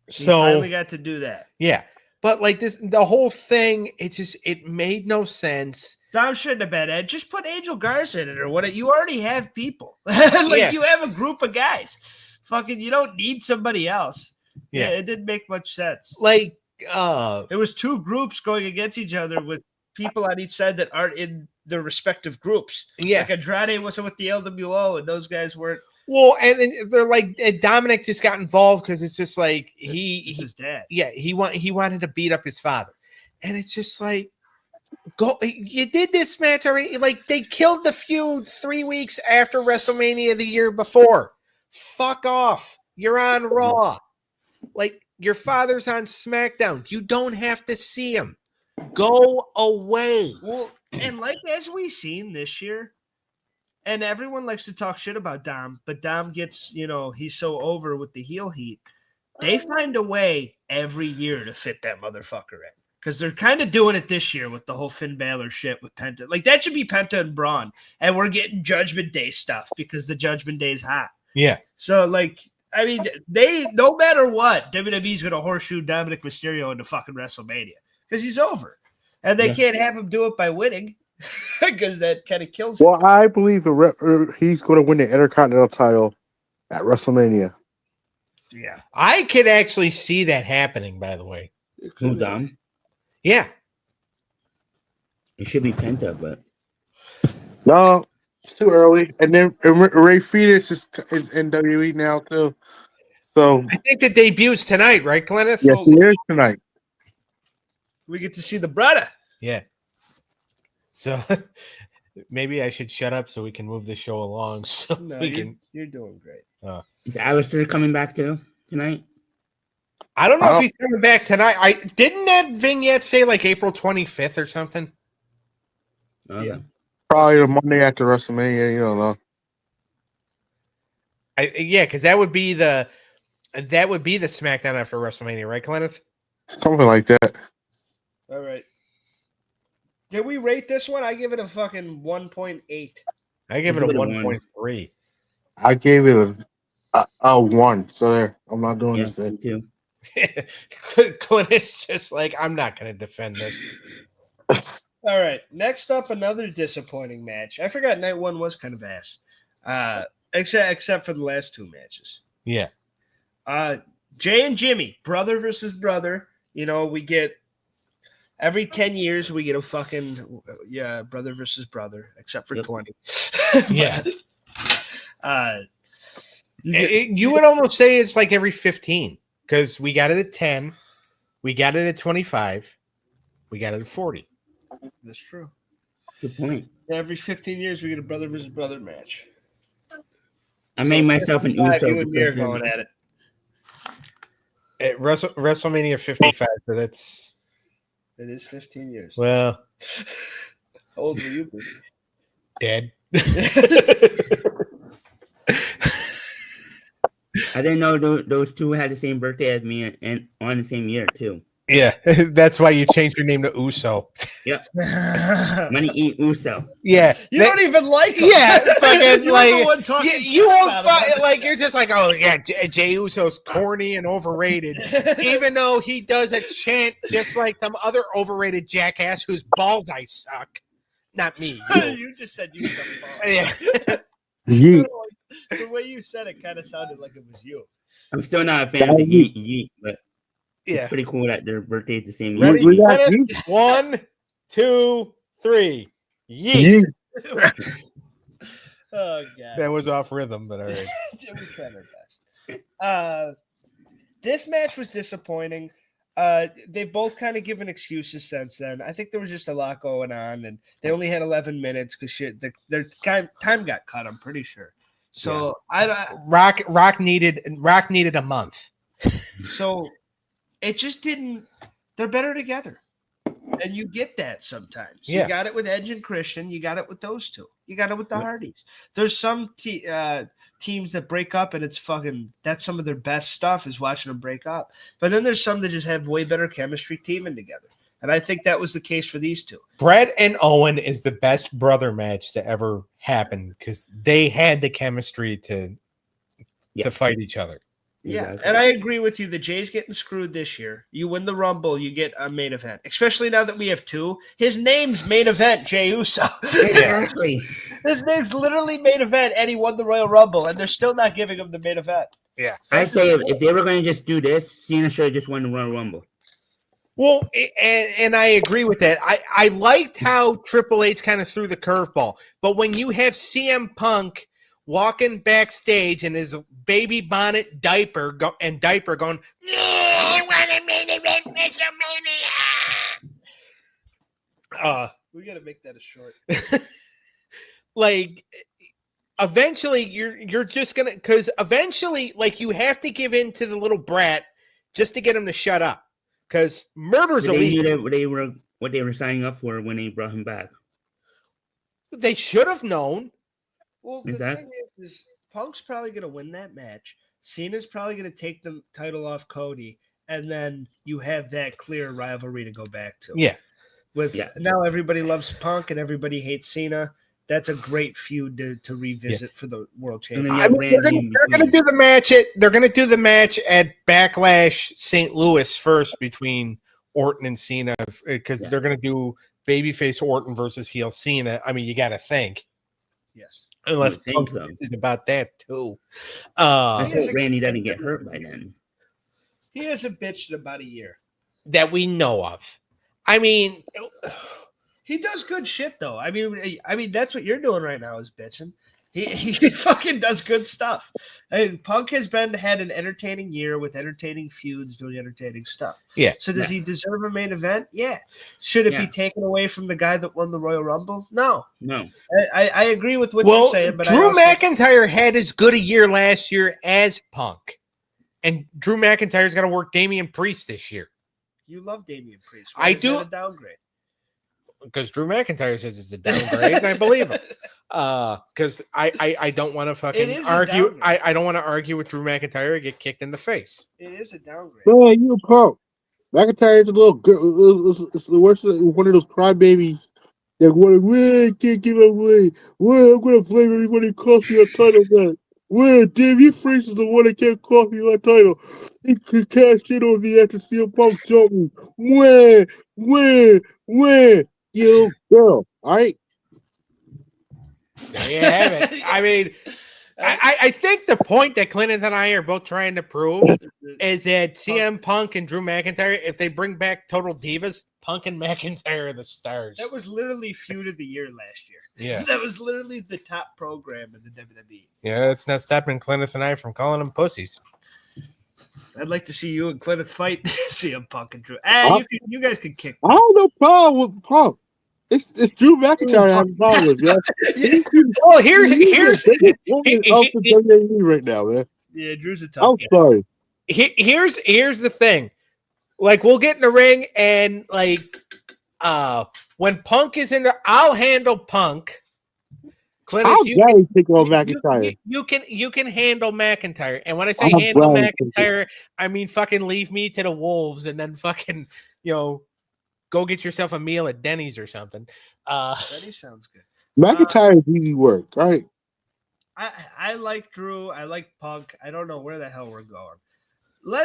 So he finally got to do that. Yeah. But like the whole thing, it made no sense. Dom shouldn't have been Ed. Just put Angel Garza in it or what. You already have people. You have a group of guys. Fucking, you don't need somebody else. Yeah, it didn't make much sense. Like, it was 2 groups going against each other with people on each side that aren't in their respective groups. Yeah. Like Andrade wasn't with the LWO and those guys weren't. Well, and they're like Dominic just got involved because it's just like he's his dad. Yeah, he wanted to beat up his father. And it's just like, you did this match already. Like they killed the feud 3 weeks after WrestleMania the year before. Fuck off. You're on Raw. Like your father's on SmackDown. You don't have to see him. Go away. Well, and like as we seen this year, and everyone likes to talk shit about Dom, but Dom gets, he's so over with the heel heat. They find a way every year to fit that motherfucker in. Because they're kind of doing it this year with the whole Finn Balor shit with Penta. Like that should be Penta and Braun. And we're getting Judgment Day stuff because the Judgment Day is hot. Yeah. So they no matter what, WWE's gonna horseshoe Dominic Mysterio into fucking WrestleMania. Because he's over. And they can't have him do it by winning. Because that kind of kills him. Well, I believe he's going to win the Intercontinental title at WrestleMania. Yeah. I could actually see that happening, by the way. Who, Dom? Yeah. It should be Penta, but No, it's too early. And then Ray Phoenix is in WWE now, too. So I think the debut's tonight, right, Cleneth? yes, he is tonight. We get to see the brother. Yeah. So maybe I should shut up so we can move the show along. So No, you're doing great. is Alistair coming back too tonight? I don't know if he's coming back tonight. Didn't that vignette say like April 25th or something? Okay. Yeah. Probably the Monday after WrestleMania. You don't know. Because that would be the SmackDown after WrestleMania, right, Cleneth? Something like that. All right. Did we rate this one? I give it a fucking 1.8. I give it a 1.3. I gave it I won. So there, I'm not doing Yeah, this me thing. too. Cleneth's just like, I'm not going to defend this. All right. Next up, another disappointing match. I forgot night one was kind of ass. Except for the last two matches. Yeah. Jay and Jimmy, brother versus brother. You know, we get every 10 years we get a fucking brother versus brother, except for Yep. 20. Yeah. You would almost say it's like every 15 because we got it at 10, we got it at 25, we got it at 40. That's true. Good point. Every 15 years we get a brother versus brother match. I made myself an Uso You and me are because going at it. At WrestleMania 55, so that's It is 15 years. well, How old will you be? dead. I didn't know those two had the same birthday as me and on the same year too. Yeah, that's why you changed your name to Uso. Yep. MoneyE Uso. Yeah, You don't even like him. Yeah, fucking You're like the one talking you shit won't about him. like you're just like, oh yeah, Jay Uso's corny and overrated, even though he does a chant just like some other overrated jackass whose balls I suck. Not me. You. You just said you suck balls. Yeah. Yeet. The way you said it kind of sounded like it was you. I'm still not a fan of the Yeet, but Yeah. it's pretty cool that their birthday's the same year. Ready? We got Ready? yeet. 1, 2, 3. Yeet. Yeet. Oh god. That was off rhythm, but all right. We tried our best. This match was disappointing. They both kind of given excuses since then. I think there was just a lot going on, and they only had 11 minutes because their time got cut. I'm pretty sure. So Rock needed a month. So it just didn't. They're better together, and you get that sometimes. Yeah. You got it with Edge and Christian. You got it with those two. You got it with the Hardys. There's some teams that break up, and it's fucking. That's some of their best stuff is watching them break up. But then there's some that just have way better chemistry teaming together, and I think that was the case for these two. Brett and Owen is the best brother match to ever happen because they had the chemistry to fight each other. Yeah, Exactly. and I agree with you. The Jay's getting screwed this year. You win the Rumble, you get a main event. Especially now that we have two. His name's main event, Jay Uso. Exactly. His name's literally main event, and he won the Royal Rumble, and they're still not giving him the main event. Yeah. I say if they were going to just do this, Cena should have just won the Royal Rumble. Well, and I agree with that. I liked how Triple H kind of threw the curveball, but when you have CM Punk walking backstage in his baby bonnet diaper going, no, I want a main event WrestleMania. We got to make that a short. Like, eventually you're just gonna, because eventually, like, you have to give in to the little brat just to get him to shut up. Because murder's They knew illegal. that what they were signing up for when they brought him back. They should have known. Well, the thing is Punk's probably going to win that match. Cena's probably going to take the title off Cody, and then you have that clear rivalry to go back to. Yeah. Now everybody loves Punk and everybody hates Cena. That's a great feud to revisit for the World And Championship. then you have They're Randy in going to between. do the match at Backlash St. Louis first between Orton and Cena because they're going to do babyface Orton versus heel Cena. I mean, you got to think. Yes. Unless You think Punk so. is about that too. Let's hope Randy doesn't get hurt by then. He hasn't bitched in about a year. That we know of. I mean, He does good shit though. I mean that's what you're doing right now is bitching. He fucking does good stuff. I mean, Punk has had an entertaining year with entertaining feuds, doing entertaining stuff. Yeah. So does he deserve a main event? Yeah. Should it be taken away from the guy that won the Royal Rumble? No. No. I agree with what you're saying, but Drew McIntyre had as good a year last year as Punk, and Drew McIntyre's got to work Damian Priest this year. You love Damian Priest. I is do. that a downgrade. Because Drew McIntyre says it's a downgrade, and I believe him. Because I don't want to fucking argue. I don't want to argue with Drew McIntyre and get kicked in the face. It is a downgrade. Man, you a punk. McIntyre is a little girl. It's the worst. One of those crybabies that want to can't give away. Well, I'm gonna blame everybody who cost me a title back. Where Davey Freeze is the one that can't cost me my title. He could cash in on me after CM Punk jumped me. Where? You girl. All right. There you have it. I mean, I think the point that Cleneth and I are both trying to prove is that CM Punk and Drew McIntyre, if they bring back Total Divas, Punk and McIntyre are the stars. That was literally feud of the year last year. Yeah. That was literally the top program in the WWE. Yeah, it's not stopping Cleneth and I from calling them pussies. I'd like to see you and Cleneth fight CM Punk and Drew. You guys could kick. I have no problem with Punk. It's Drew McIntyre I have a problem with, man. Well, here's up to WWE right now, man. Yeah, Drew's a tough I'm guy. sorry. Here's the thing. Like, we'll get in the ring and like when Punk is in there, I'll handle Punk. Cleneth, I'll gladly take on McIntyre. You can handle McIntyre. And when I say handle McIntyre, I mean fucking leave me to the wolves and then fucking, go get yourself a meal at Denny's or something. Denny's sounds good. McIntyre is easy work, right? I like Drew. I like Punk. I don't know where the hell we're going.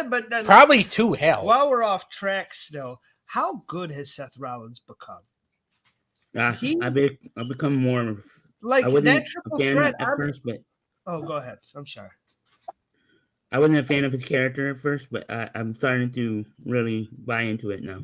But probably to hell. While we're off track still, how good has Seth Rollins become? I've become more like that triple threat at first, but go ahead. I'm sorry. I wasn't a fan of his character at first, but I'm starting to really buy into it now.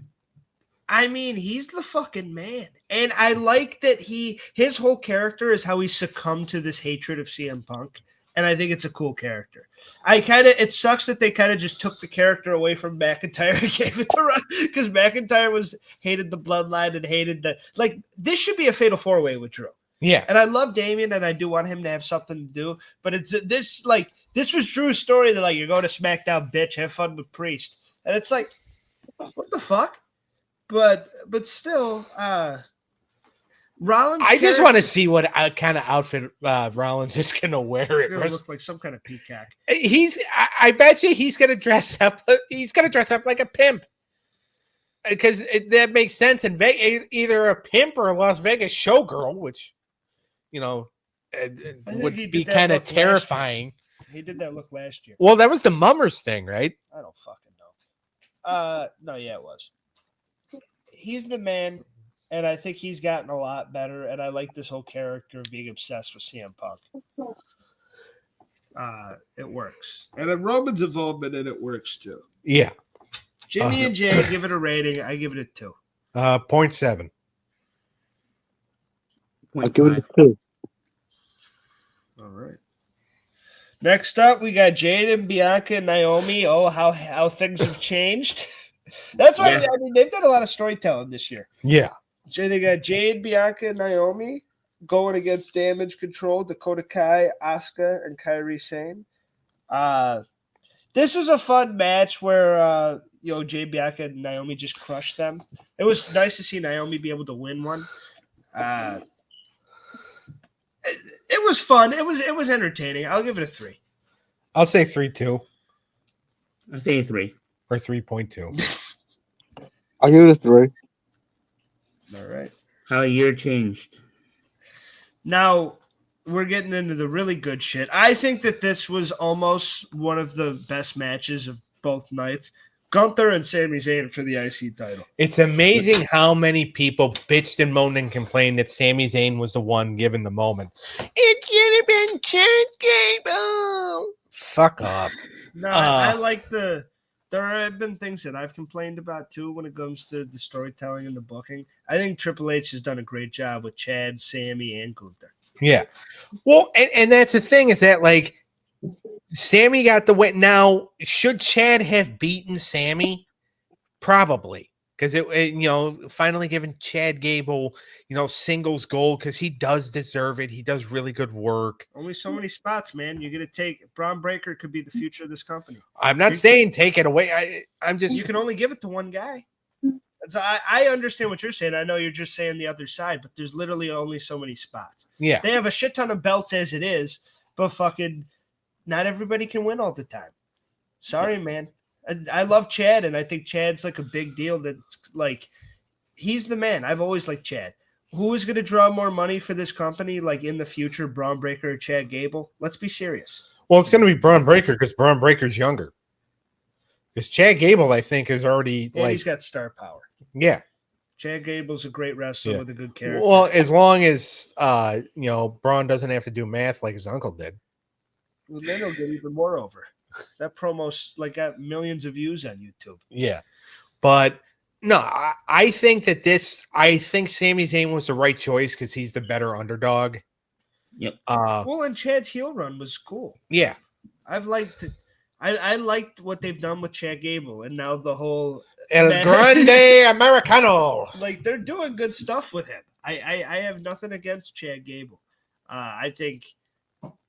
I mean, he's the fucking man. And I like that his whole character is how he succumbed to this hatred of CM Punk. And I think it's a cool character. It sucks that they kind of just took the character away from McIntyre and gave it to Rock, because McIntyre hated the bloodline and hated this should be a fatal 4-way with Drew. Yeah. And I love Damian and I do want him to have something to do. But this was Drew's story that you're going to SmackDown, bitch, have fun with Priest. And it's like, what the fuck? But still, Rollins. I just want to see what kind of outfit Rollins is going to wear. It look like some kind of peacock. I bet you he's going to dress up. He's going to dress up like a pimp, because that makes sense in Vegas. Either a pimp or a Las Vegas showgirl, which would be kind of terrifying. He did that look last year. Well, that was the Mummers thing, right? I don't fucking know. No, yeah, it was. He's the man, and I think he's gotten a lot better, and I like this whole character of being obsessed with CM Punk. It works. And then Roman's involvement in it works too. Yeah. Jimmy and Jay give it a rating. I give it a 2. 0.7. I give it a 2. All right. Next up, we got Jade and Bianca and Naomi. Oh, how things have changed. That's why they've done a lot of storytelling this year. Yeah. So they got Jade, Bianca, and Naomi going against Damage Control, Dakota Kai, Asuka, and Kairi Sane. This was a fun match where Jade, Bianca, and Naomi just crushed them. It was nice to see Naomi be able to win one. It was fun. It was entertaining. I'll give it a 3. I'll say 3.2. I say 3. Or 3.2. I'll give it a 3. All right. How a year changed. Now we're getting into the really good shit. I think that this was almost one of the best matches of both nights. Gunther and Sami Zayn for the IC title. It's amazing how many people bitched and moaned and complained that Sami Zayn was the one given the moment. It could have been Chad Gable. Fuck off. No, I like there have been things that I've complained about too when it comes to the storytelling and the booking. I think Triple H has done a great job with Chad, Sammy, and Gunther. Yeah. Well, and that's the thing is that Sammy got the win. Now, should Chad have beaten Sammy? Probably. Because it finally giving Chad Gable, singles gold, because he does deserve it. He does really good work. Only so many spots, man. You're gonna take Braun Breaker could be the future of this company. I'm not saying take it away. I'm just you can only give it to one guy. So I understand what you're saying. I know you're just saying the other side, but there's literally only so many spots. Yeah, they have a shit ton of belts as it is, but fucking not everybody can win all the time. Sorry, man. I love Chad, and I think Chad's a big deal. That he's the man. I've always liked Chad, who is going to draw more money for this company, like in the future, Braun Breaker or Chad Gable? Let's be serious. Well, it's going to be Braun Breaker because Braun Breaker's younger. Because Chad Gable, I think, is already And he's got star power. yeah. Chad Gable's a great wrestler with a good character. Well, as long as Braun doesn't have to do math like his uncle did. Well, then he'll get even more over. That promo's like got millions of views on YouTube. Yeah, but no, I think Sami Zayn was the right choice because he's the better underdog. Yep. Well, and Chad's heel run was cool. Yeah, I've liked it. I liked what they've done with Chad Gable, and now the whole El Grande Americano. Like they're doing good stuff with him. I have nothing against Chad Gable. I think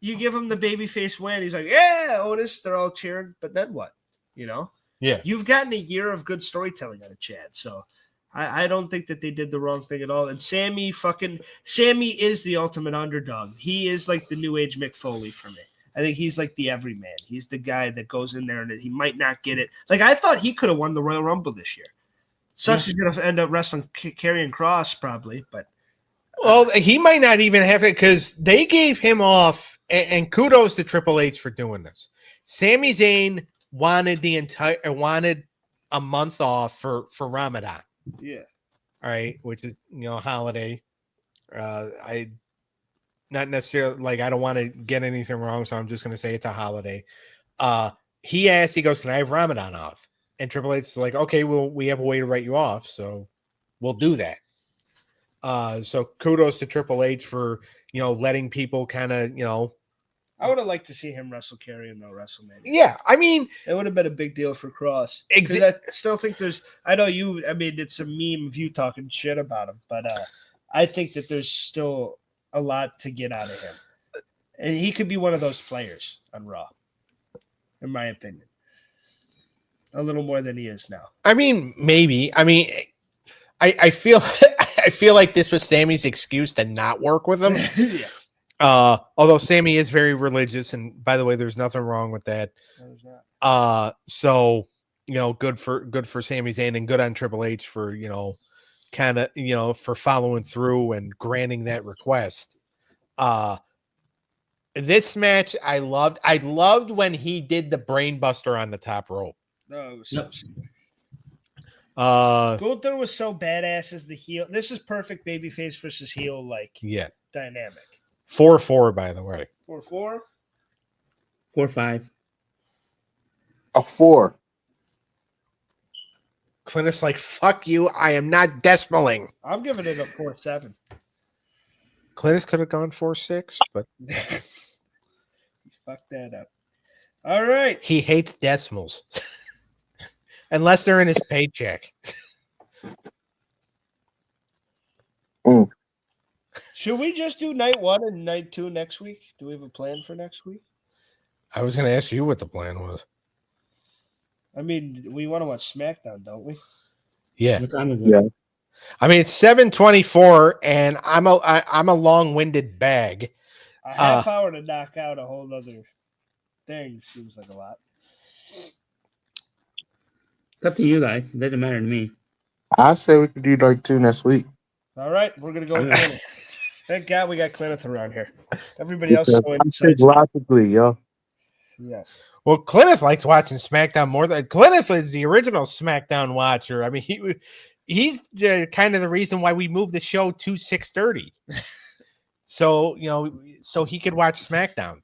you give him the babyface win, he's like, yeah, Otis. They're all cheering, but then what? You know? Yeah, you've gotten a year of good storytelling out of Chad, so I don't think that they did the wrong thing at all. And Sammy is the ultimate underdog. He is like the new age Mick Foley for me. I think he's like the everyman. He's the guy that goes in there and he might not get it. Like I thought he could have won the Royal Rumble this year. Sucks he's going to end up wrestling Karrion Kross probably, but well, he might not even have it because they gave him off. And kudos to Triple H for doing this. Sami Zayn wanted a month off for Ramadan. Yeah. All right, which is holiday. I not necessarily like I don't want to get anything wrong, so I'm just going to say it's a holiday. He goes, "Can I have Ramadan off?" And Triple H is like, "Okay, well, we have a way to write you off, so we'll do that." So kudos to Triple H for letting people kind of I would have liked to see him wrestle Karrion though WrestleMania. Yeah, I mean, it would have been a big deal for Kross. I still think it's a meme of you talking shit about him, but I think that there's still a lot to get out of him. And he could be one of those players on Raw, in my opinion. A little more than he is now. I mean, maybe. I mean, I feel I feel like this was Sammy's excuse to not work with him. Yeah. Although Sammy is very religious, and by the way, there's nothing wrong with that. So good for Sami Zayn and good on Triple H for for following through and granting that request. This match I loved. I loved when he did the brain buster on the top rope. No, it was so sick. Gunther was so badass as the heel. This is perfect babyface versus heel dynamic. 4-4, by the way. 4-4? 4-5. A 4. Cleneth's like, fuck you. I am not decimaling. I'm giving it a 4-7. Cleneth could have gone 4-6, but fuck that up. All right. He hates decimals. Unless they're in his paycheck. Should we just do night 1 and night 2 next week? Do we have a plan for next week? I was going to ask you what the plan was. I mean, we want to watch SmackDown, don't we? Yeah. What time is it? Yeah. I mean, it's 7:24, and I'm a long-winded bag. A half hour to knock out a whole other thing seems like a lot. It's up to you guys. It doesn't matter to me. I say we could do night 2 next week. All right, we're gonna go with Cleneth. Thank God we got Cleneth around here. Everybody else is going logically, yo. Yes. Well, Cleneth likes watching SmackDown more than Cleneth is the original SmackDown watcher. I mean, he's kind of the reason why we moved the show to 6:30. So so he could watch SmackDown.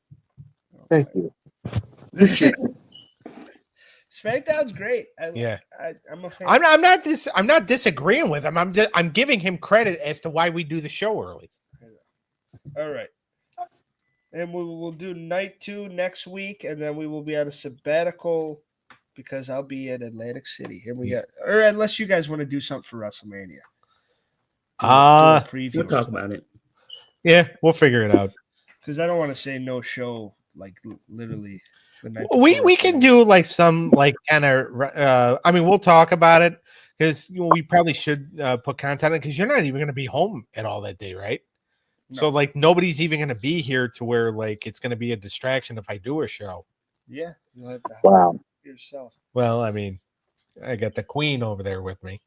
Thank you. SmackDown's great. I'm a fan. I'm not disagreeing with him. I'm giving him credit as to why we do the show early. All right. And we will do night 2 next week, and then we will be on a sabbatical because I'll be in Atlantic City. And or unless you guys want to do something for WrestleMania. Do a preview. We'll talk about it. Yeah, we'll figure it out. Because I don't want to say no show like literally. We can do like some kind of. I mean, we'll talk about it because we probably should put content in because you're not even going to be home at all that day, right? No. So nobody's even going to be here to where it's going to be a distraction if I do a show. Yeah, you'll have to wow yourself. Well, I mean, I got the queen over there with me.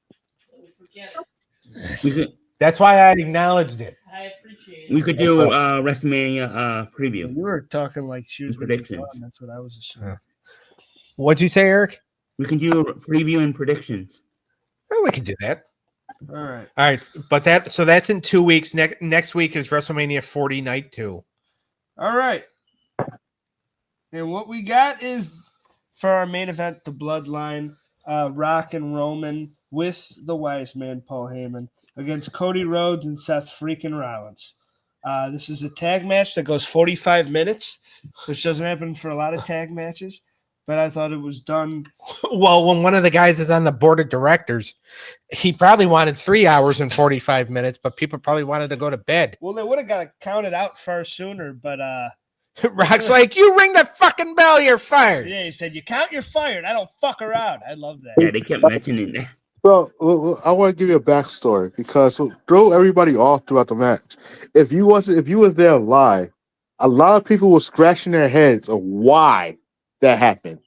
We That's why I acknowledged it. I appreciate it. We could do WrestleMania preview. You were talking like she was going to be Predictions. gone. That's what I was assuming. What'd you say, Eric? We can do preview and predictions. Oh, we can do that. All right. All right, but that's in 2 weeks. Next week is WrestleMania 40 Night 2. All right. And what we got is for our main event, the Bloodline, Rock and Roman with the wise man, Paul Heyman, against Cody Rhodes and Seth freaking Rollins. This is a tag match that goes 45 minutes, which doesn't happen for a lot of tag matches, but I thought it was done. Well, when one of the guys is on the board of directors, he probably wanted 3 hours and 45 minutes, but people probably wanted to go to bed. Well, they would have got it counted out far sooner, but Rock's like, you ring the fucking bell, you're fired. yeah, he said, you count, you're fired. I don't fuck around. I love that. Yeah, they kept mentioning that. Well, I want to give you a backstory because throw everybody off throughout the match. If you was there live, a lot of people were scratching their heads of why that happened.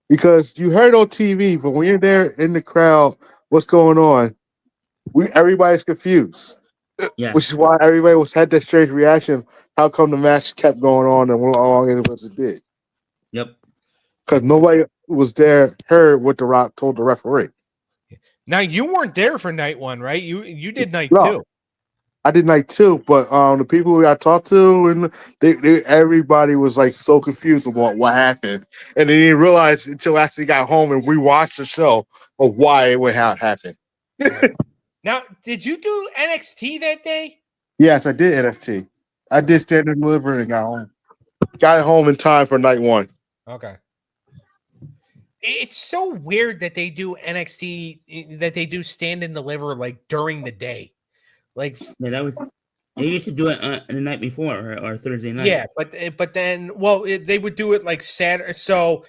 Because you heard on TV, but when you're there in the crowd, what's going on? Everybody's confused. Yeah. Which is why everybody had that strange reaction. How come the match kept going on and how long it was it did? Yep. Because nobody was there, heard what The Rock told the referee. Now, you weren't there for night one, right? You did night No. two. I did night two, but the people who I talked to, and everybody was like so confused about what happened, and they didn't realize until after they got home and we watched the show of why it would have happened. Now, did you do NXT that day? Yes, I did NXT. I did stand and deliver and got home. Got home in time for night one. Okay. It's so weird that they do NXT, that they do stand and deliver like during the day. Like, Yeah, that was. They used to do it the night before or Thursday night. yeah, but then, they would do it like Saturday. So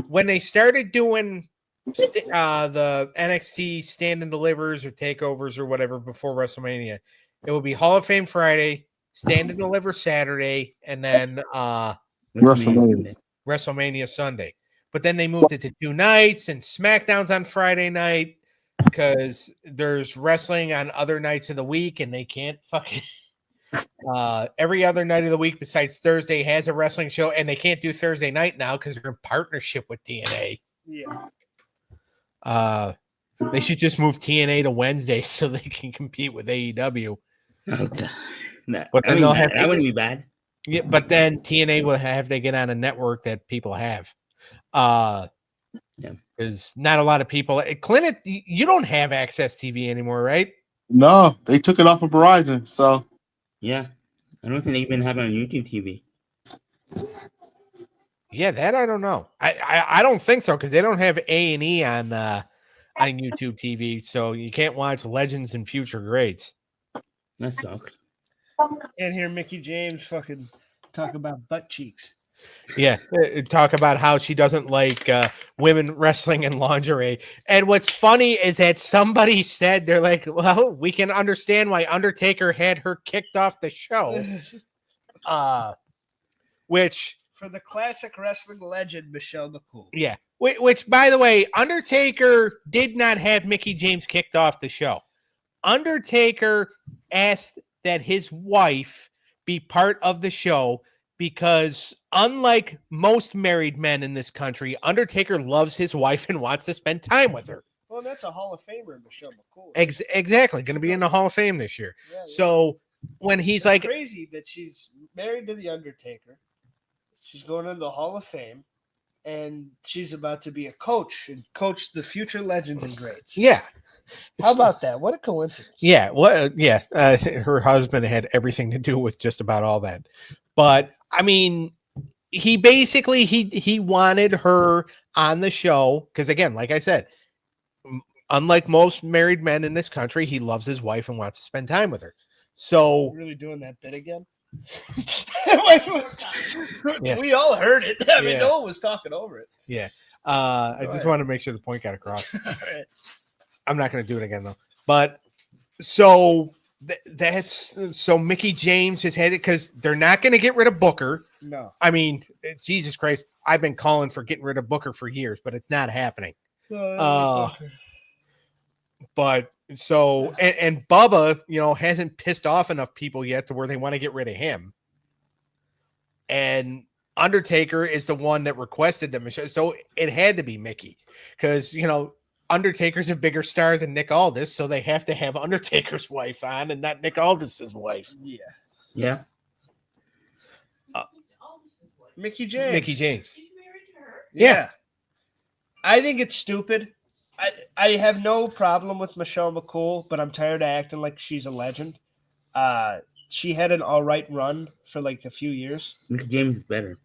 when they started doing the NXT stand and delivers or takeovers or whatever before WrestleMania, it would be Hall of Fame Friday, stand and deliver Saturday, and then WrestleMania Sunday. But then they moved it to 2 nights, and SmackDown's on Friday night because there's wrestling on other nights of the week, and they can't fucking every other night of the week besides Thursday has a wrestling show, and they can't do Thursday night now because they're in partnership with TNA. Yeah. They should just move TNA to Wednesday so they can compete with AEW. Oh, God. But then they'll have that wouldn't be bad. Yeah, but then TNA will have to get on a network that people have. Because not a lot of people. Cleneth, you don't have Access TV anymore, right? No, they took it off of Verizon. So Yeah. I don't think they even have it on YouTube TV. Yeah, that I don't know. I don't think so because they don't have A&E on YouTube TV, so you can't watch Legends and Future Greats. That sucks. And hear Mickey James fucking talk about butt cheeks. Yeah, talk about how she doesn't like women wrestling in lingerie. And what's funny is that somebody said, they're like, well, we can understand why Undertaker had her kicked off the show. Which, for the classic wrestling legend, Michelle McCool. yeah, which, by the way, Undertaker did not have Mickey James kicked off the show. Undertaker asked that his wife be part of the show because, unlike most married men in this country, Undertaker loves his wife and wants to spend time with her. Well, that's a Hall of Famer, Michelle McCool. Exactly. Going to be in the Hall of Fame this year. Yeah, so when he's it's like, crazy that she's married to the Undertaker, she's going in the Hall of Fame, and she's about to be a coach and coach the future legends and greats. yeah. How about that? What a coincidence. Yeah. Her husband had everything to do with just about all that. But I mean, he basically he wanted her on the show because, again, like I said, unlike most married men in this country, he loves his wife and wants to spend time with her. So really doing that bit again? Yeah. We all heard it. I mean, Yeah. no one was talking over it. yeah, I just want to make sure the point got across. All right. I'm not going to do it again though. But so that's so Mickey James has had it because they're not going to get rid of Booker. No. I mean, Jesus Christ, I've been calling for getting rid of Booker for years, but it's not happening. But so and Bubba, hasn't pissed off enough people yet to where they want to get rid of him. And Undertaker is the one that requested the Michelle, so it had to be Mickey because Undertaker's a bigger star than Nick Aldis, so they have to have Undertaker's wife on and not Nick Aldis's wife. Yeah. Mickey James. Mickey James. Yeah. I think it's stupid. I have no problem with Michelle McCool, but I'm tired of acting like she's a legend. She had an all right run for like a few years. Mickey James is better.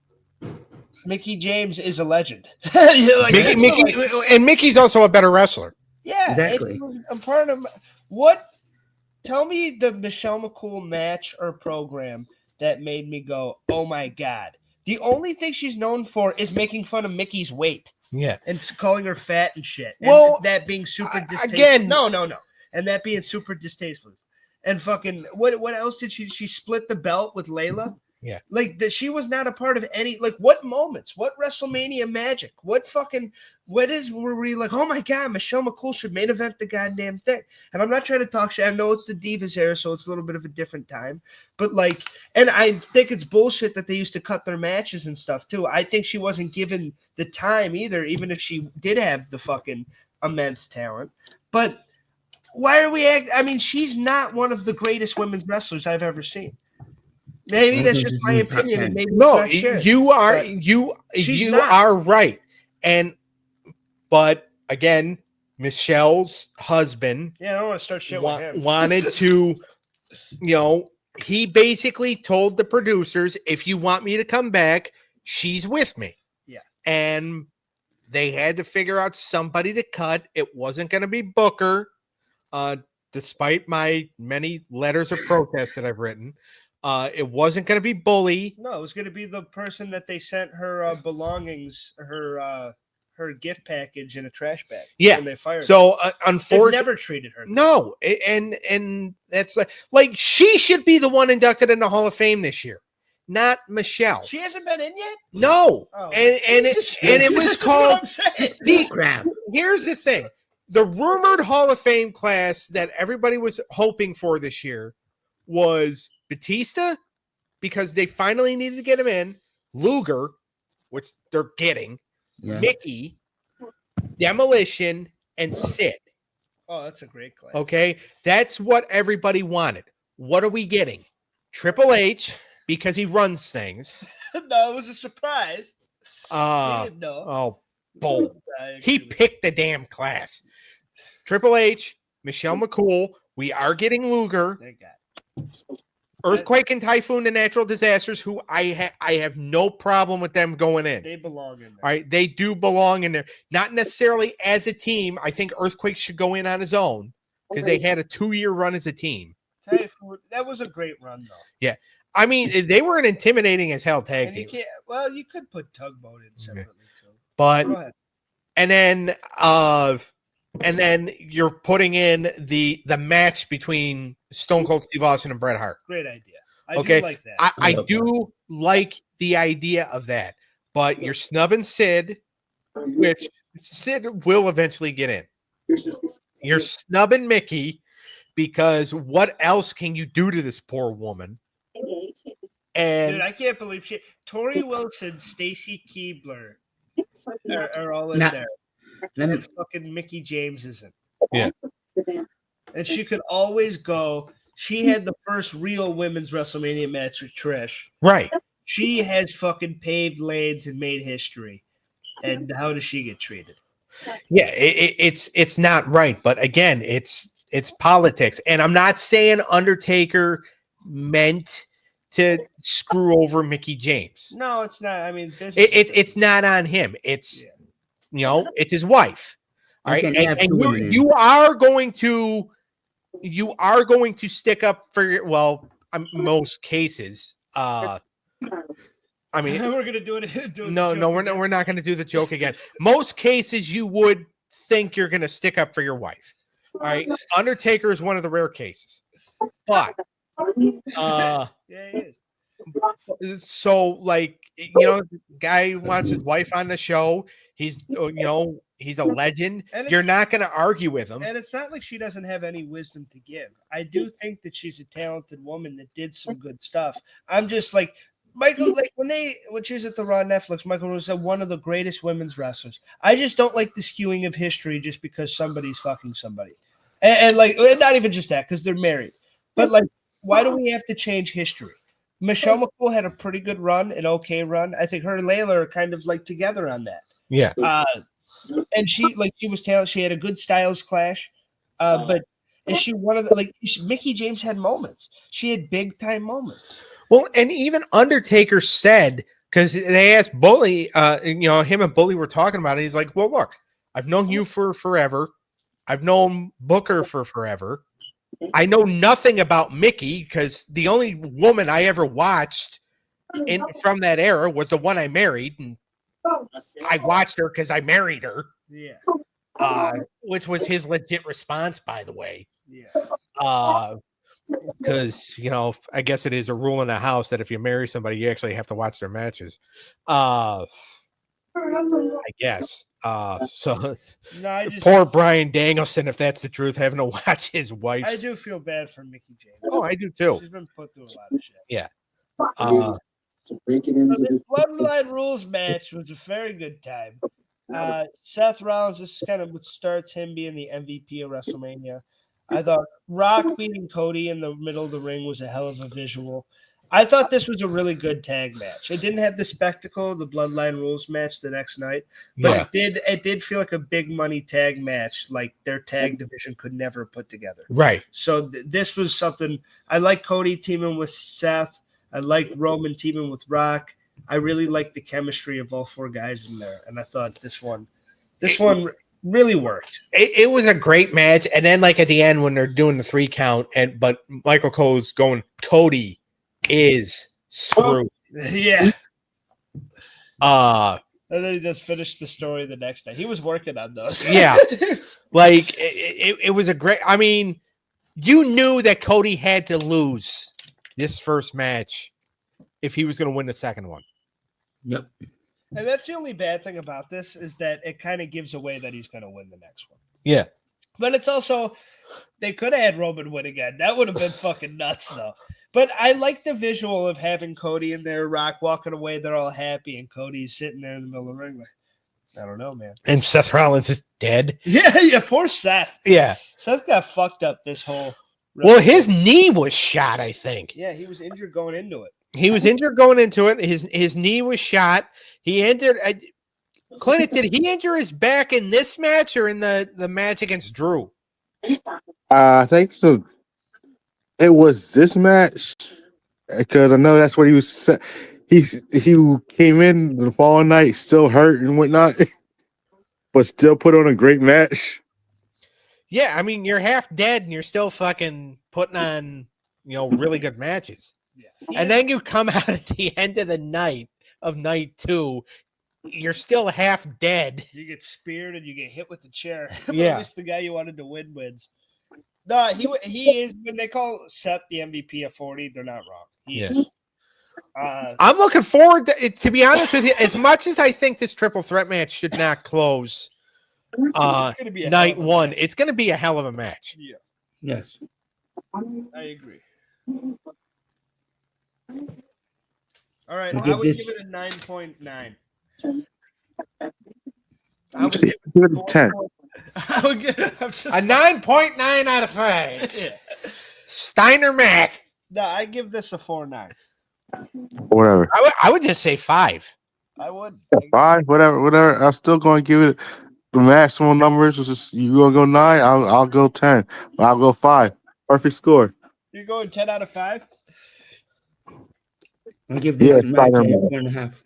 Mickey James is a legend. Mickey's also a better wrestler. Yeah, exactly. I'm part of what. Tell me the Michelle McCool match or program that made me go, "Oh my god!" The only thing she's known for is making fun of Mickey's weight. Yeah, and calling her fat and shit. And well, that being super distasteful. Again, no, and that being super distasteful. And fucking what else did she split the belt with Layla? Yeah, like that. She was not a part of any what moments, what WrestleMania magic, were we like? Oh my god, Michelle McCool should main event the goddamn thing. And I'm not trying to talk shit. I know it's the Divas era, so it's a little bit of a different time. But and I think it's bullshit that they used to cut their matches and stuff too. I think she wasn't given the time either, even if she did have the fucking immense talent. But why are we I mean, she's not one of the greatest women's wrestlers I've ever seen. Maybe that's just my opinion. And maybe no, you are right. But again, Michelle's husband. Yeah, I don't want to start shit with him. Wanted to, he basically told the producers, if you want me to come back, she's with me. Yeah. And they had to figure out somebody to cut. It wasn't going to be Booker, despite my many letters of protest that I've written. It wasn't going to be Bully. No, it was going to be the person that they sent her belongings, her gift package in a trash bag. Yeah, when they fired. So unfortunately, never treated her. No, and that's like she should be the one inducted in the Hall of Fame this year, not Michelle. She hasn't been in yet. No, it was called. See, crap. Here's the thing: the rumored Hall of Fame class that everybody was hoping for this year was Batista, because they finally needed to get him in, Luger, which they're getting, Mickey, Demolition, and Sid. Oh, that's a great class. Okay, that's what everybody wanted. What are we getting? Triple H, because he runs things. No, it was a surprise. Bold. He picked the damn class. Triple H, Michelle McCool. We are getting Luger. Thank God. Earthquake and Typhoon, the natural disasters, who I have no problem with them going in. They belong in there. All right, they do belong in there. Not necessarily as a team. I think Earthquake should go in on his own because they had a 2-year run as a team. Typhoon, that was a great run, though. Yeah. I mean, they were an intimidating as hell tag team. You could put Tugboat in separately, too. But, and then you're putting in the match between Stone Cold Steve Austin and Bret Hart. Great idea. I do like that. I do like the idea of that. But you're snubbing Sid, which Sid will eventually get in. You're snubbing Mickey because what else can you do to this poor woman? And dude, I can't believe Tori Wilson, Stacy Keibler are all in there. And fucking Mickey James isn't. Yeah. And she could always go. She had the first real women's WrestleMania match with Trish. Right. She has fucking paved lanes and made history. And how does she get treated? Yeah, it's not right. But again, it's politics. And I'm not saying Undertaker meant to screw over Mickey James. No, it's not. I mean, it's not on him. It's it's his wife. All right, and you are going to stick up for most cases. I mean, we're gonna do it. We're not going to do the joke again. Most cases, you would think you're going to stick up for your wife. All right, Undertaker is one of the rare cases, but yeah, he is. So, guy wants his wife on the show. He's He's a legend. And You're it's- not going to argue with him. And it's not like she doesn't have any wisdom to give. I do think that she's a talented woman that did some good stuff. I'm just like Michael, like when she was at the Raw Netflix, Michael was one of the greatest women's wrestlers. I just don't like the skewing of history just because somebody's fucking somebody. And like, not even just that, because they're married. But like, why do we have to change history? Michelle McCool had a pretty good run, an okay run. I think her and Layla are kind of like together on that. Yeah. And she was talented. She had a good styles clash. But is she one of the Mickey James had moments. She had big time moments. Well, and even Undertaker said, because they asked Bully, him and Bully were talking about it. He's like, well, look, I've known you for forever. I've known Booker for forever. I know nothing about Mickey because the only woman I ever watched from that era was the one I married. And I watched her because I married her. Yeah. Which was his legit response, by the way. Yeah. Because, I guess it is a rule in the house that if you marry somebody, you actually have to watch their matches. I guess. So no, poor Brian Danielson, if that's the truth, having to watch his wife. I do feel bad for Mickey James. Oh, I do too. She's been put through a lot of shit. Yeah. So this Bloodline Rules match was a very good time. Seth Rollins, this is kind of what starts him being the MVP of WrestleMania. I thought Rock beating Cody in the middle of the ring was a hell of a visual. I thought this was a really good tag match. It didn't have the spectacle, the Bloodline Rules match the next night, but it did feel like a big money tag match, like their tag division could never put together. Right. So this was something. I like Cody teaming with Seth. I like Roman teaming with Rock. I really like the chemistry of all four guys in there, and I thought this one really worked. It was a great match, and then like at the end when they're doing the 3 count, but Michael Cole's going, Cody is screwed. Yeah. And then he just finished the story the next day. He was working on those. Yeah. Like it was a great. I mean, you knew that Cody had to lose this first match if he was going to win the second one. Yep. And that's the only bad thing about this is that it kind of gives away that he's going to win the next one. Yeah. But it's also, they could have had Roman win again. That would have been fucking nuts, though. But I like the visual of having Cody and their Rock walking away. They're all happy, and Cody's sitting there in the middle of the ring. Like, I don't know, man. And Seth Rollins is dead. Yeah, poor Seth. Yeah. Seth got fucked up this whole. Well, his knee was shot, I think. Yeah, he was injured going into it. He was injured going into it. His knee was shot. He entered. Cleneth, did he injure his back in this match or in the match against Drew? I think so. It was this match because I know that's what he was. He came in the following night still hurt and whatnot, but still put on a great match. Yeah, I mean, you're half dead and you're still fucking putting on, really good matches. Yeah. And then you come out at the end of the night of night 2, you're still half dead. You get speared and you get hit with the chair. Yeah. At least the guy you wanted to win wins. No, he is. When they call Seth the MVP of 40, they're not wrong. He is. I'm looking forward to be honest with you. As much as I think this triple threat match should not close night 1, match. it's going to be a hell of a match. Yeah. Yes. I agree. All right, I'll I give would this- give it a 9.9. Give it a 10. I would give it A 9.9 out of 5. Yeah. Steiner Mac. No, I give this a 4.9. Whatever. I would just say 5. I would. 5, whatever. I'm still going to give it the maximum numbers. You going to go 9? I'll go 10. I'll go 5. Perfect score. You're going 10 out of 5? I'll give this match a Spider-Man. 4.5.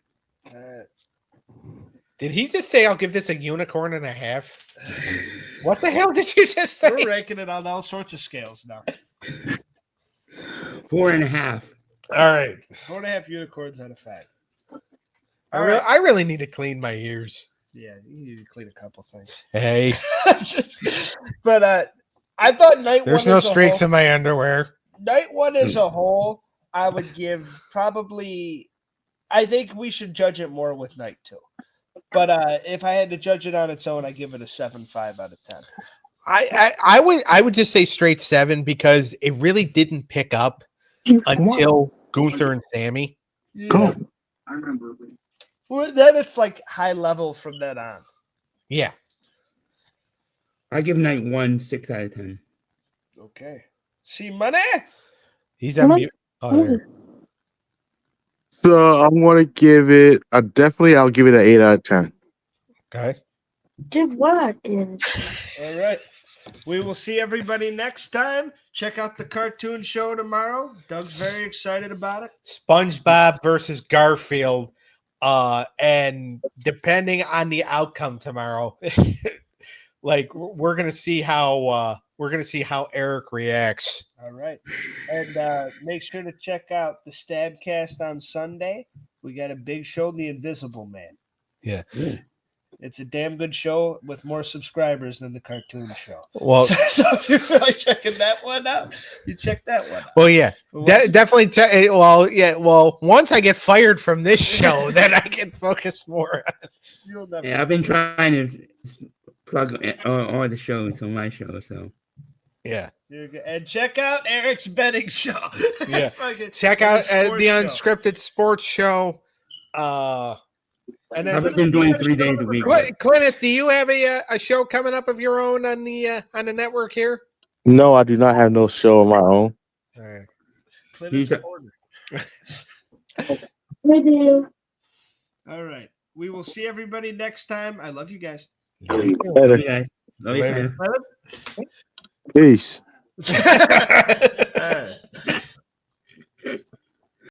Did he just say I'll give this a unicorn and a half? What the hell did you just say? We're ranking it on all sorts of scales now. 4.5. All right. 4.5 unicorns out of 5. I really need to clean my ears. Yeah, you need to clean a couple things. Hey, But I thought night there's one no as a streaks whole, in my underwear. night one as a whole, I would give probably. I think we should judge it more with night 2. But if I had to judge it on its own, I give it a 7.5 out of 10. I would just say straight 7 because it really didn't pick up until Gunther and Sammy. Yeah. Go. I remember. Well, then it's like high level from then on. Yeah. I give night 1 6 out of 10. Okay. See, money. He's on mute. Oh, there. So I'm gonna give it I'll give it an 8 out of 10. Okay. Give what? All right. We will see everybody next time. Check out the cartoon show tomorrow. Doug's very excited about it. SpongeBob versus Garfield. And depending on the outcome tomorrow, like we're gonna see how Eric reacts. All right. And make sure to check out the Stabcast on Sunday. We got a big show, The Invisible Man. Yeah. It's a damn good show with more subscribers than the cartoon show. Well, So if you feel like checking that one out, you check that one out. well, yeah, definitely. Well, once I get fired from this show, then I can focus more. You'll never. Yeah, I've been trying to plug all the shows on my show, so. Yeah. You're good. And check out Eric's betting show. Yeah. Fucking- Check out sports the show. Unscripted Sports Show. And I've then been doing 3 days a week. Cleneth, do you have a show coming up of your own on the network here? No, I do not have no show of my own. All right. Clinton's He's a- corner. I do. All right. We will see everybody next time. I love you guys. Love you guys. Love you, Later. fam. Peace. All right.